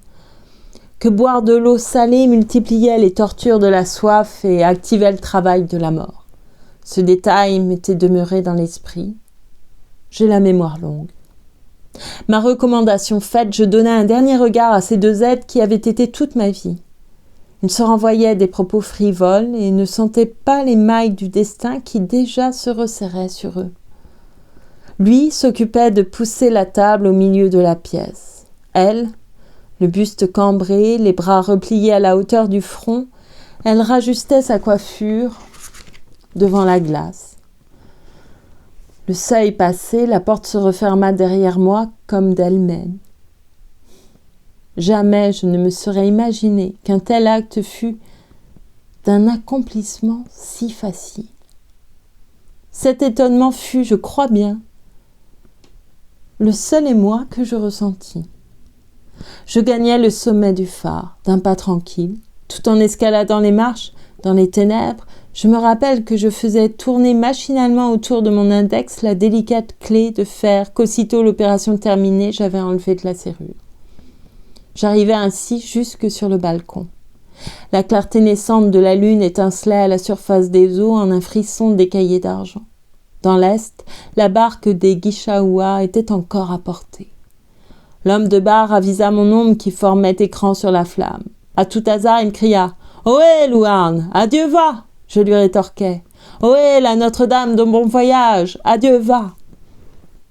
que boire de l'eau salée multipliait les tortures de la soif et activait le travail de la mort. Ce détail m'était demeuré dans l'esprit. J'ai la mémoire longue. Ma recommandation faite, je donnai un dernier regard à ces deux êtres qui avaient été toute ma vie. Ils se renvoyaient des propos frivoles et ne sentaient pas les mailles du destin qui déjà se resserraient sur eux. Lui s'occupait de pousser la table au milieu de la pièce. Elle, le buste cambré, les bras repliés à la hauteur du front, elle rajustait sa coiffure devant la glace. Le seuil passé, la porte se referma derrière moi comme d'elle-même. Jamais je ne me serais imaginé qu'un tel acte fût d'un accomplissement si facile. Cet étonnement fut, je crois bien, le seul émoi que je ressentis. Je gagnais le sommet du phare, d'un pas tranquille, tout en escaladant les marches, dans les ténèbres. Je me rappelle que je faisais tourner machinalement autour de mon index la délicate clé de fer qu'aussitôt l'opération terminée, j'avais enlevée de la serrure. J'arrivais ainsi jusque sur le balcon. La clarté naissante de la lune étincelait à la surface des eaux en un frisson d'écaillé d'argent. Dans l'est, la barque des Guichaoua était encore à portée. L'homme de bar avisa mon ombre qui formait écran sur la flamme. À tout hasard, il me cria « Ohé, Louarn, adieu va !» Je lui rétorquai « Ohé, la Notre-Dame de bon voyage, adieu va !»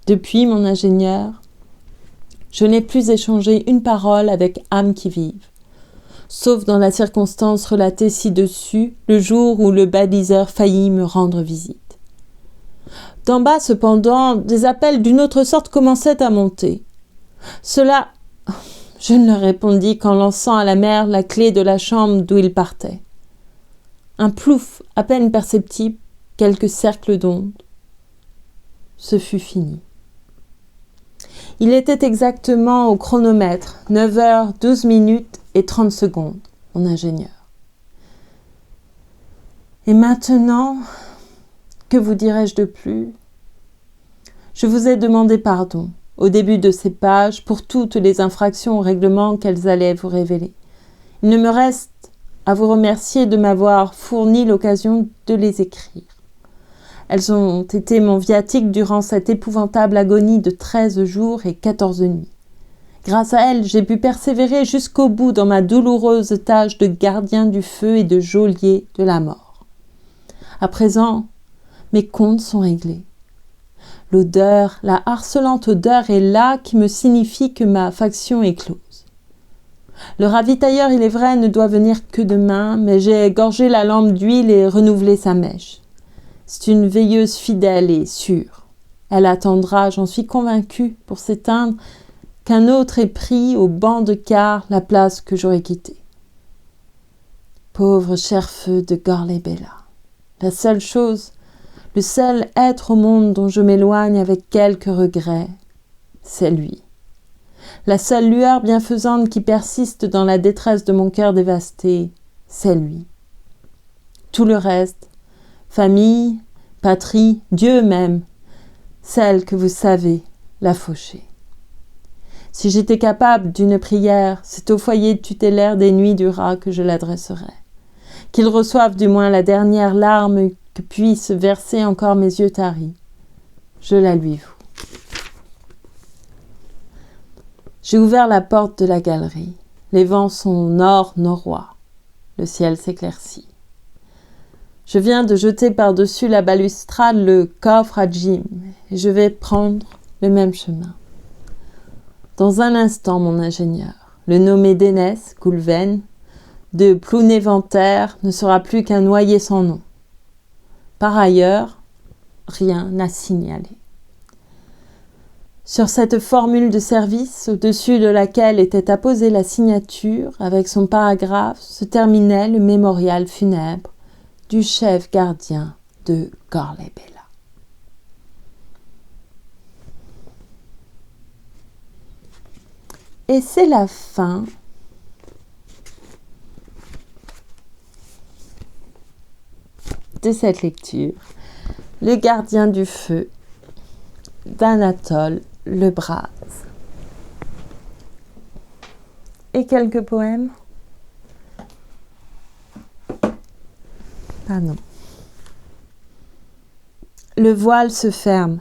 Depuis, mon ingénieur, je n'ai plus échangé une parole avec âme qui vive, sauf dans la circonstance relatée ci-dessus, le jour où le baliseur faillit me rendre visite. D'en bas, cependant, des appels d'une autre sorte commençaient à monter. Cela, je ne leur répondis qu'en lançant à la mer la clé de la chambre d'où ils partaient. Un plouf à peine perceptible, quelques cercles d'ondes. Ce fut fini. Il était exactement au chronomètre, 9h12 et 30 secondes, mon ingénieur. Et maintenant, que vous dirais-je de plus ? Je vous ai demandé pardon, au début de ces pages, pour toutes les infractions au règlement qu'elles allaient vous révéler. Il ne me reste à vous remercier de m'avoir fourni l'occasion de les écrire. Elles ont été mon viatique durant cette épouvantable agonie de 13 jours et 14 nuits. Grâce à elles, j'ai pu persévérer jusqu'au bout dans ma douloureuse tâche de gardien du feu et de geôlier de la mort. À présent, mes comptes sont réglés. L'odeur, la harcelante odeur est là qui me signifie que ma faction est close. Le ravitailleur, il est vrai, ne doit venir que demain, mais j'ai égorgé la lampe d'huile et renouvelé sa mèche. C'est une veilleuse fidèle et sûre. Elle attendra, j'en suis convaincue, pour s'éteindre, qu'un autre ait pris au banc de quart la place que j'aurais quittée. Pauvre cher feu de Gorley-Bella. La seule chose, le seul être au monde dont je m'éloigne avec quelque regret, c'est lui. La seule lueur bienfaisante qui persiste dans la détresse de mon cœur dévasté, c'est lui. Tout le reste, famille, patrie, Dieu même, celle que vous savez, la faucher. Si j'étais capable d'une prière, c'est au foyer tutélaire des nuits du rat que je l'adresserais. Qu'il reçoive du moins la dernière larme que puissent verser encore mes yeux taris. Je la lui voue. J'ai ouvert la porte de la galerie. Les vents sont nord-norois. Le ciel s'éclaircit. Je viens de jeter par-dessus la balustrade le coffre à Jim et je vais prendre le même chemin. Dans un instant, mon ingénieur, le nommé d'Énès, Goulven, de Plounéventaire ne sera plus qu'un noyé sans nom. Par ailleurs, rien à signaler. Sur cette formule de service, au-dessus de laquelle était apposée la signature, avec son paragraphe, se terminait le mémorial funèbre du chef gardien de Gorley-Bella. Et c'est la fin de cette lecture. Le gardien du feu d'Anatole Lebras. Et quelques poèmes. Pardon. Le voile se ferme.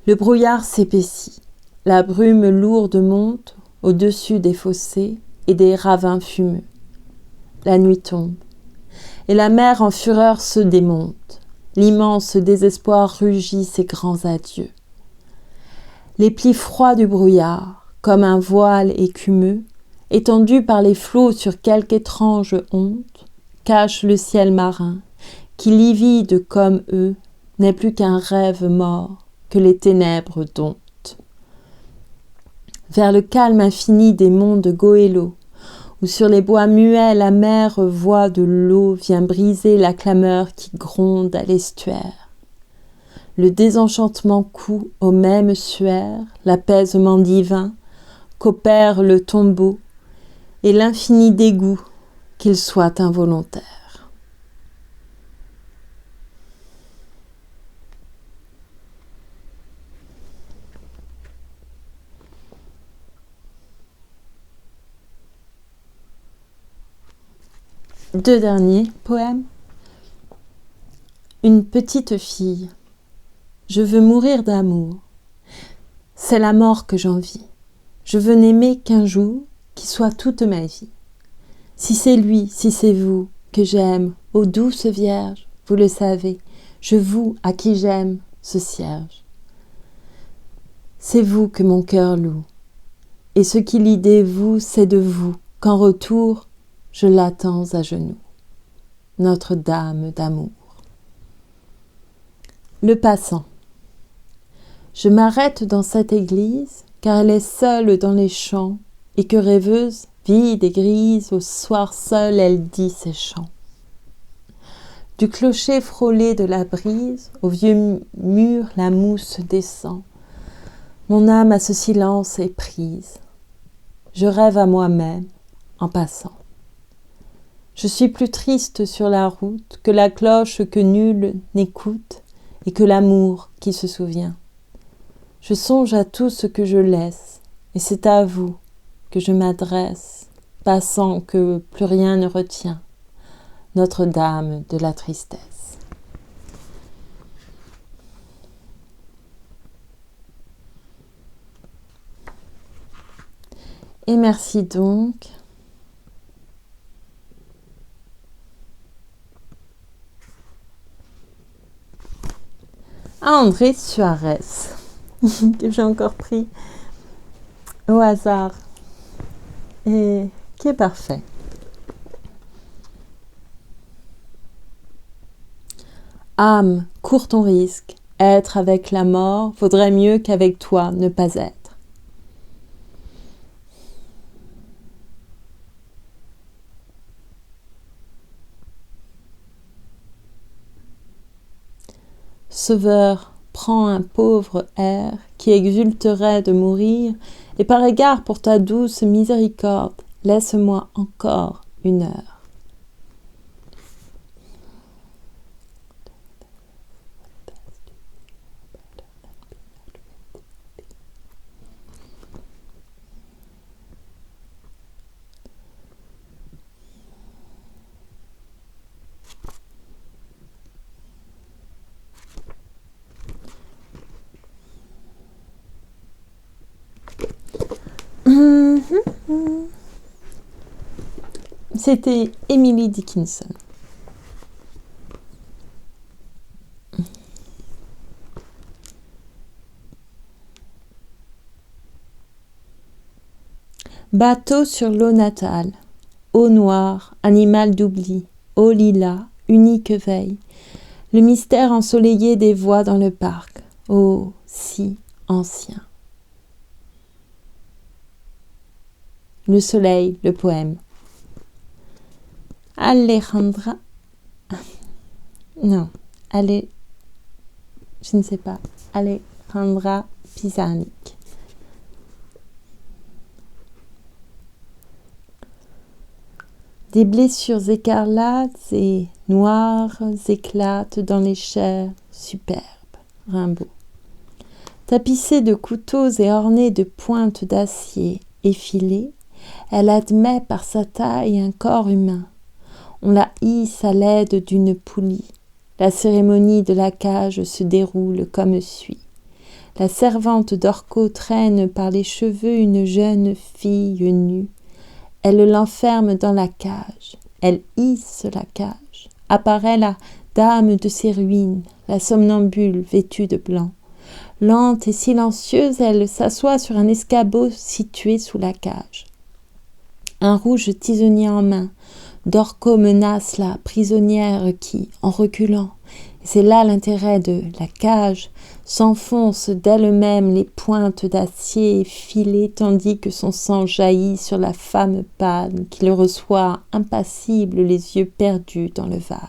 Le brouillard s'épaissit. La brume lourde monte au-dessus des fossés et des ravins fumeux. La nuit tombe. Et la mer en fureur se démonte. L'immense désespoir rugit ses grands adieux. Les plis froids du brouillard, comme un voile écumeux, étendu par les flots sur quelque étrange honte, cachent le ciel marin, qui, livide comme eux, n'est plus qu'un rêve mort que les ténèbres domptent. vers le calme infini des monts de Goélo, où sur les bois muets la mer voix de l'eau vient briser la clameur qui gronde à l'estuaire. Le désenchantement coud au même suaire, l'apaisement divin, qu'opère le tombeau, et l'infini dégoût, qu'il soit involontaire. Deux derniers poèmes. Une petite fille. Je veux mourir d'amour. C'est la mort que j'envie. Je veux n'aimer qu'un jour qui soit toute ma vie. Si c'est lui, si c'est vous que j'aime, ô douce Vierge, vous le savez, je vous à qui j'aime ce cierge. C'est vous que mon cœur loue, et ce qui lie des vous, c'est de vous, qu'en retour, je l'attends à genoux. Notre-Dame d'amour. Le passant. Je m'arrête dans cette église, car elle est seule dans les champs, et que rêveuse, vide et grise, au soir seul elle dit ses chants. Du clocher frôlé de la brise, au vieux mur la mousse descend. Mon âme à ce silence est prise. Je rêve à moi-même en passant. Je suis plus triste sur la route que la cloche que nul n'écoute et que l'amour qui se souvient. Je songe à tout ce que je laisse, et c'est à vous que je m'adresse, passant que plus rien ne retient, Notre-Dame de la tristesse. Et merci donc. À André Suarez, que j'ai encore pris au hasard et qui est parfait. Âme, cours ton risque, être avec la mort vaudrait mieux qu'avec toi ne pas être. Sauveur, prends un pauvre air qui exulterait de mourir, et par égard pour ta douce miséricorde, laisse-moi encore une heure. C'était Emily Dickinson. Bateau sur l'eau natale, eau noire, animal d'oubli, eau lilas, unique veille, le mystère ensoleillé des voix dans le parc, ô si ancien. Le soleil, le poème. Alejandra. Non, je ne sais pas. Alejandra Pizarnik. Des blessures écarlates et noires éclatent dans les chairs superbes. Rimbaud. Tapissée de couteaux et ornée de pointes d'acier effilées, elle admet par sa taille un corps humain. On la hisse à l'aide d'une poulie. La cérémonie de la cage se déroule comme suit. La servante d'Orco traîne par les cheveux une jeune fille nue. Elle l'enferme dans la cage. Elle hisse la cage. Apparaît la dame de ses ruines, la somnambule vêtue de blanc. Lente et silencieuse, elle s'assoit sur un escabeau situé sous la cage. Un rouge tisonnier en main, d'Orco menace la prisonnière qui, en reculant, Et c'est là l'intérêt de la cage. S'enfoncent d'elle-même les pointes d'acier effilées tandis que son sang jaillit sur la femme panne qui le reçoit impassible, les yeux perdus dans le vague.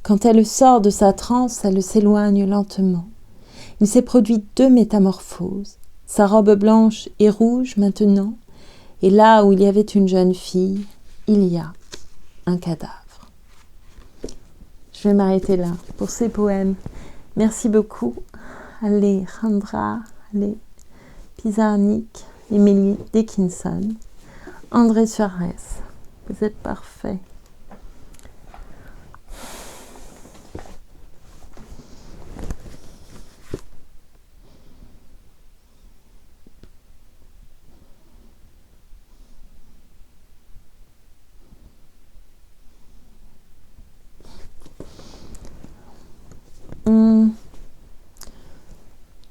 Quand elle sort de sa transe, elle s'éloigne lentement. Il s'est produit 2 métamorphoses. Sa robe blanche est rouge maintenant, et là où il y avait une jeune fille, il y a un cadavre. Je vais m'arrêter là pour ces poèmes. Merci beaucoup. Alejandra, Pizarnik, Emily Dickinson, André Suarez. Vous êtes parfaits.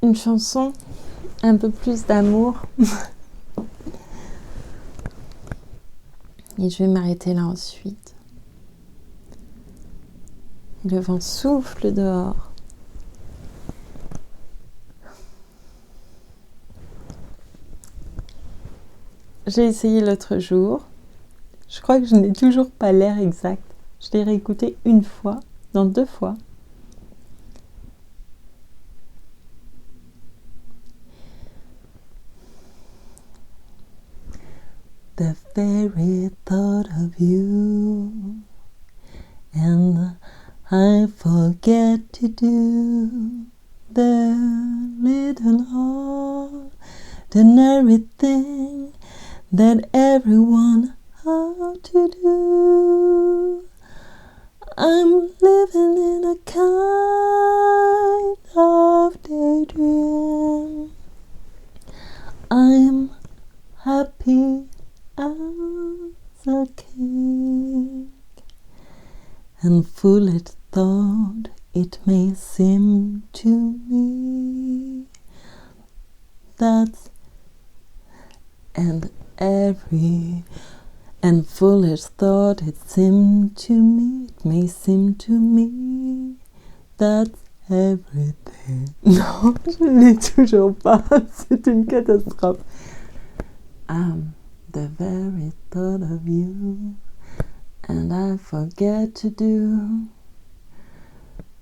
Une chanson, un peu plus d'amour. Et je vais m'arrêter là ensuite. Le vent souffle dehors. J'ai essayé l'autre jour. Je crois que je n'ai toujours pas l'air exact. Je l'ai réécouté une fois, non 2 fois. The very thought of you, and I forget to do the little ordinary thing that everyone ought to do. I'm living in a kind of daydream. I'm happy as a king, and foolish thought it may seem to me that's and foolish thought it may seem to me that's everything. Non, je ne l'ai toujours pas, c'est une catastrophe. The very thought of you, and I forget to do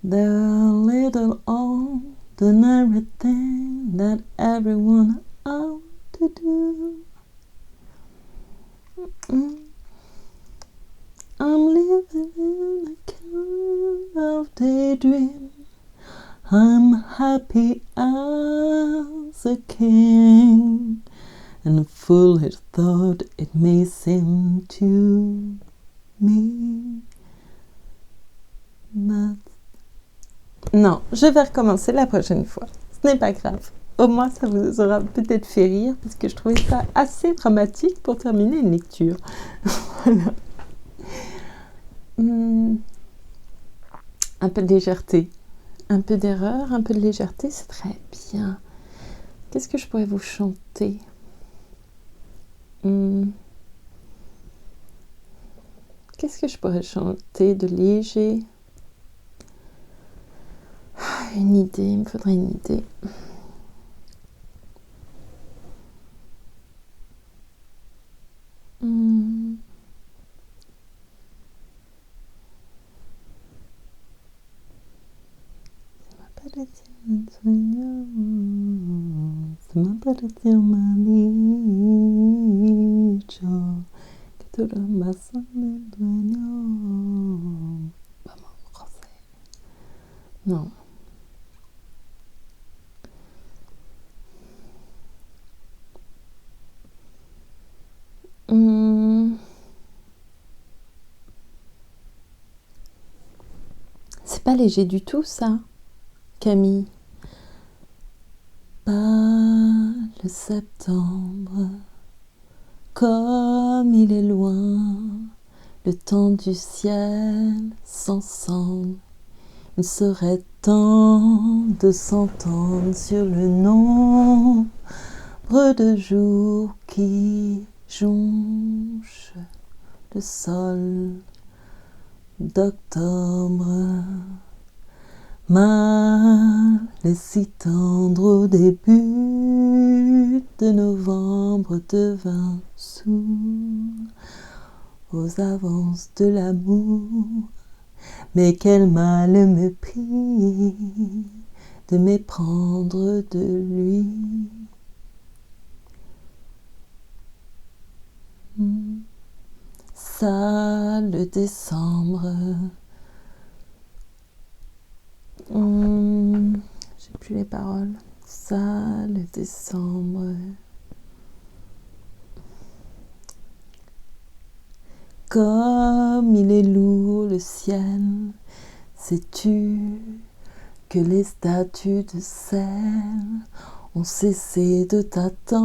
the little ordinary thing that everyone ought to do. I'm living in a kind of daydream. I'm happy as a king, and foolish thought it may seem to me. But... Non, je vais recommencer la prochaine fois. Ce n'est pas grave. Au moins, ça vous aura peut-être fait rire, parce que je trouvais ça assez dramatique pour terminer une lecture. Voilà. Un peu de légèreté. Un peu d'erreur, un peu de légèreté, c'est très bien. Qu'est-ce que je pourrais vous chanter ? Qu'est-ce que je pourrais chanter de léger ? Une idée, il me faudrait une idée. Se me apareció un dicho que tú eres más del dueño. Vamos, José. Non. C'est pas léger du tout, ça, Camille. Pas le septembre, comme il est loin, le temps du ciel s'ensemble. Il serait temps de s'entendre sur le nombre de jours qui jonchent le sol d'octobre. Mal est si tendre au début de novembre devint sourd aux avances de l'amour, mais quel mal me prit de m'éprendre de lui. Sale décembre. J'ai plus les paroles. Sale décembre. Comme il est lourd le ciel, sais-tu que les statues de sel ont cessé de t'attendre?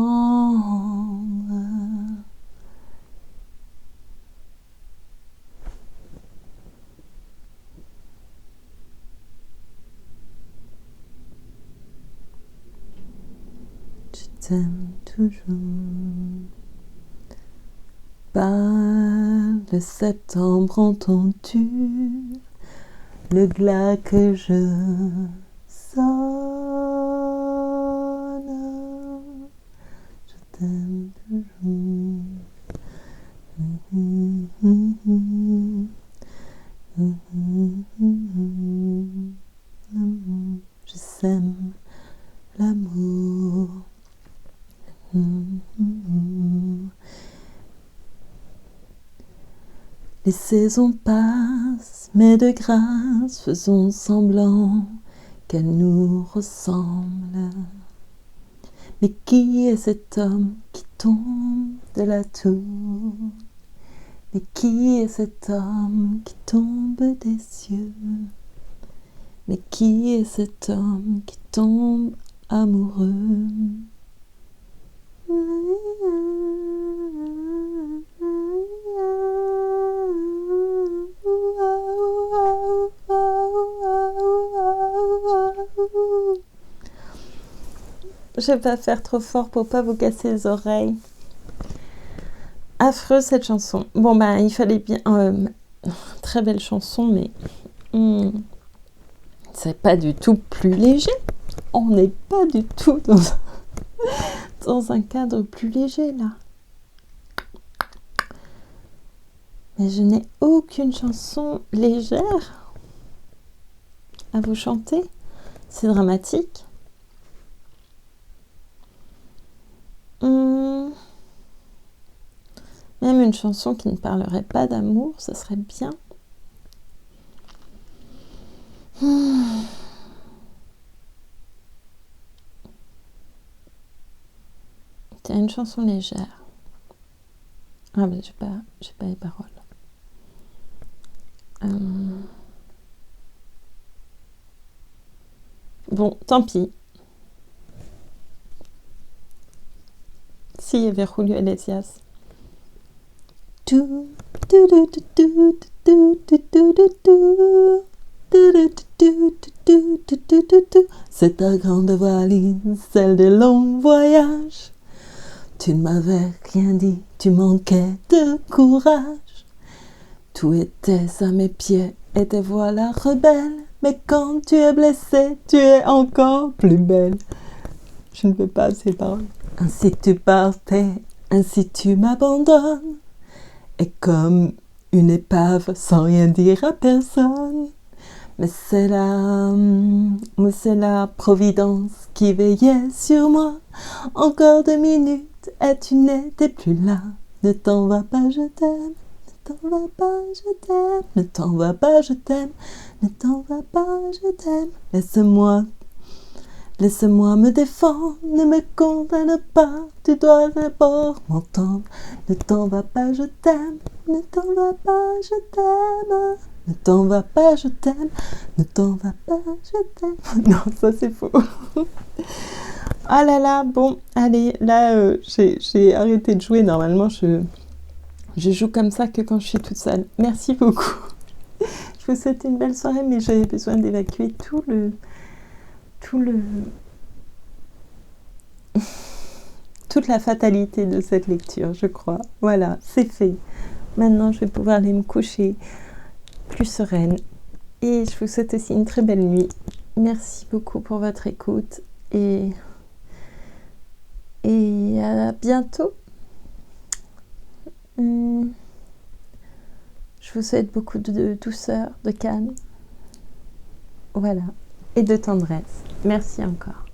Je t'aime toujours. Pas de septembre, entends-tu le glas que je sonne? Je t'aime toujours. Je sème l'amour. Les saisons passent, mais de grâce faisons semblant qu'elles nous ressemblent. Mais qui est cet homme qui tombe de la tour? Mais qui est cet homme qui tombe des cieux? Mais qui est cet homme qui tombe amoureux? Je vais pas faire trop fort pour pas vous casser les oreilles. Affreuse cette chanson. Bon bah il fallait bien... très belle chanson, mais... c'est pas du tout plus léger. On n'est pas du tout dans un cadre plus léger là. Mais je n'ai aucune chanson légère à vous chanter. C'est dramatique. Même une chanson qui ne parlerait pas d'amour, ce serait bien. C'est une chanson légère. Ah ben j'ai pas les paroles. Bon, tant pis. Si, il y avait Julio Iglesias. C'est ta grande valise, celle des longs voyages. Tu ne m'avais rien dit, tu manquais de courage. Tout était à mes pieds et te voilà rebelle. Mais quand tu es blessée, tu es encore plus belle. Je ne peux pas ces paroles. Ainsi tu partais, ainsi tu m'abandonnes. Et comme une épave sans rien dire à personne. Mais c'est la providence qui veillait sur moi. Encore 2 minutes et tu n'étais plus là. Ne t'en va pas, je t'aime. Ne t'en va pas, je t'aime. Ne t'en va pas, je t'aime. Ne t'en va pas, je t'aime. Laisse-moi me défendre, ne me condamne pas, tu dois d'abord m'entendre. Ne t'en va pas, je t'aime, ne t'en va pas, je t'aime. Ne t'en va pas, je t'aime, ne t'en va pas, je t'aime. Non, ça c'est faux. Ah là là, bon, allez, là j'ai arrêté de jouer. Normalement, je joue comme ça que quand je suis toute seule. Merci beaucoup. Je vous souhaite une belle soirée, mais j'avais besoin d'évacuer toute la fatalité de cette lecture, je crois. Voilà, c'est fait. Maintenant, je vais pouvoir aller me coucher plus sereine. Et je vous souhaite aussi une très belle nuit. Merci beaucoup pour votre écoute et à bientôt. Je vous souhaite beaucoup de douceur, de calme. Voilà. Et de tendresse. Merci encore.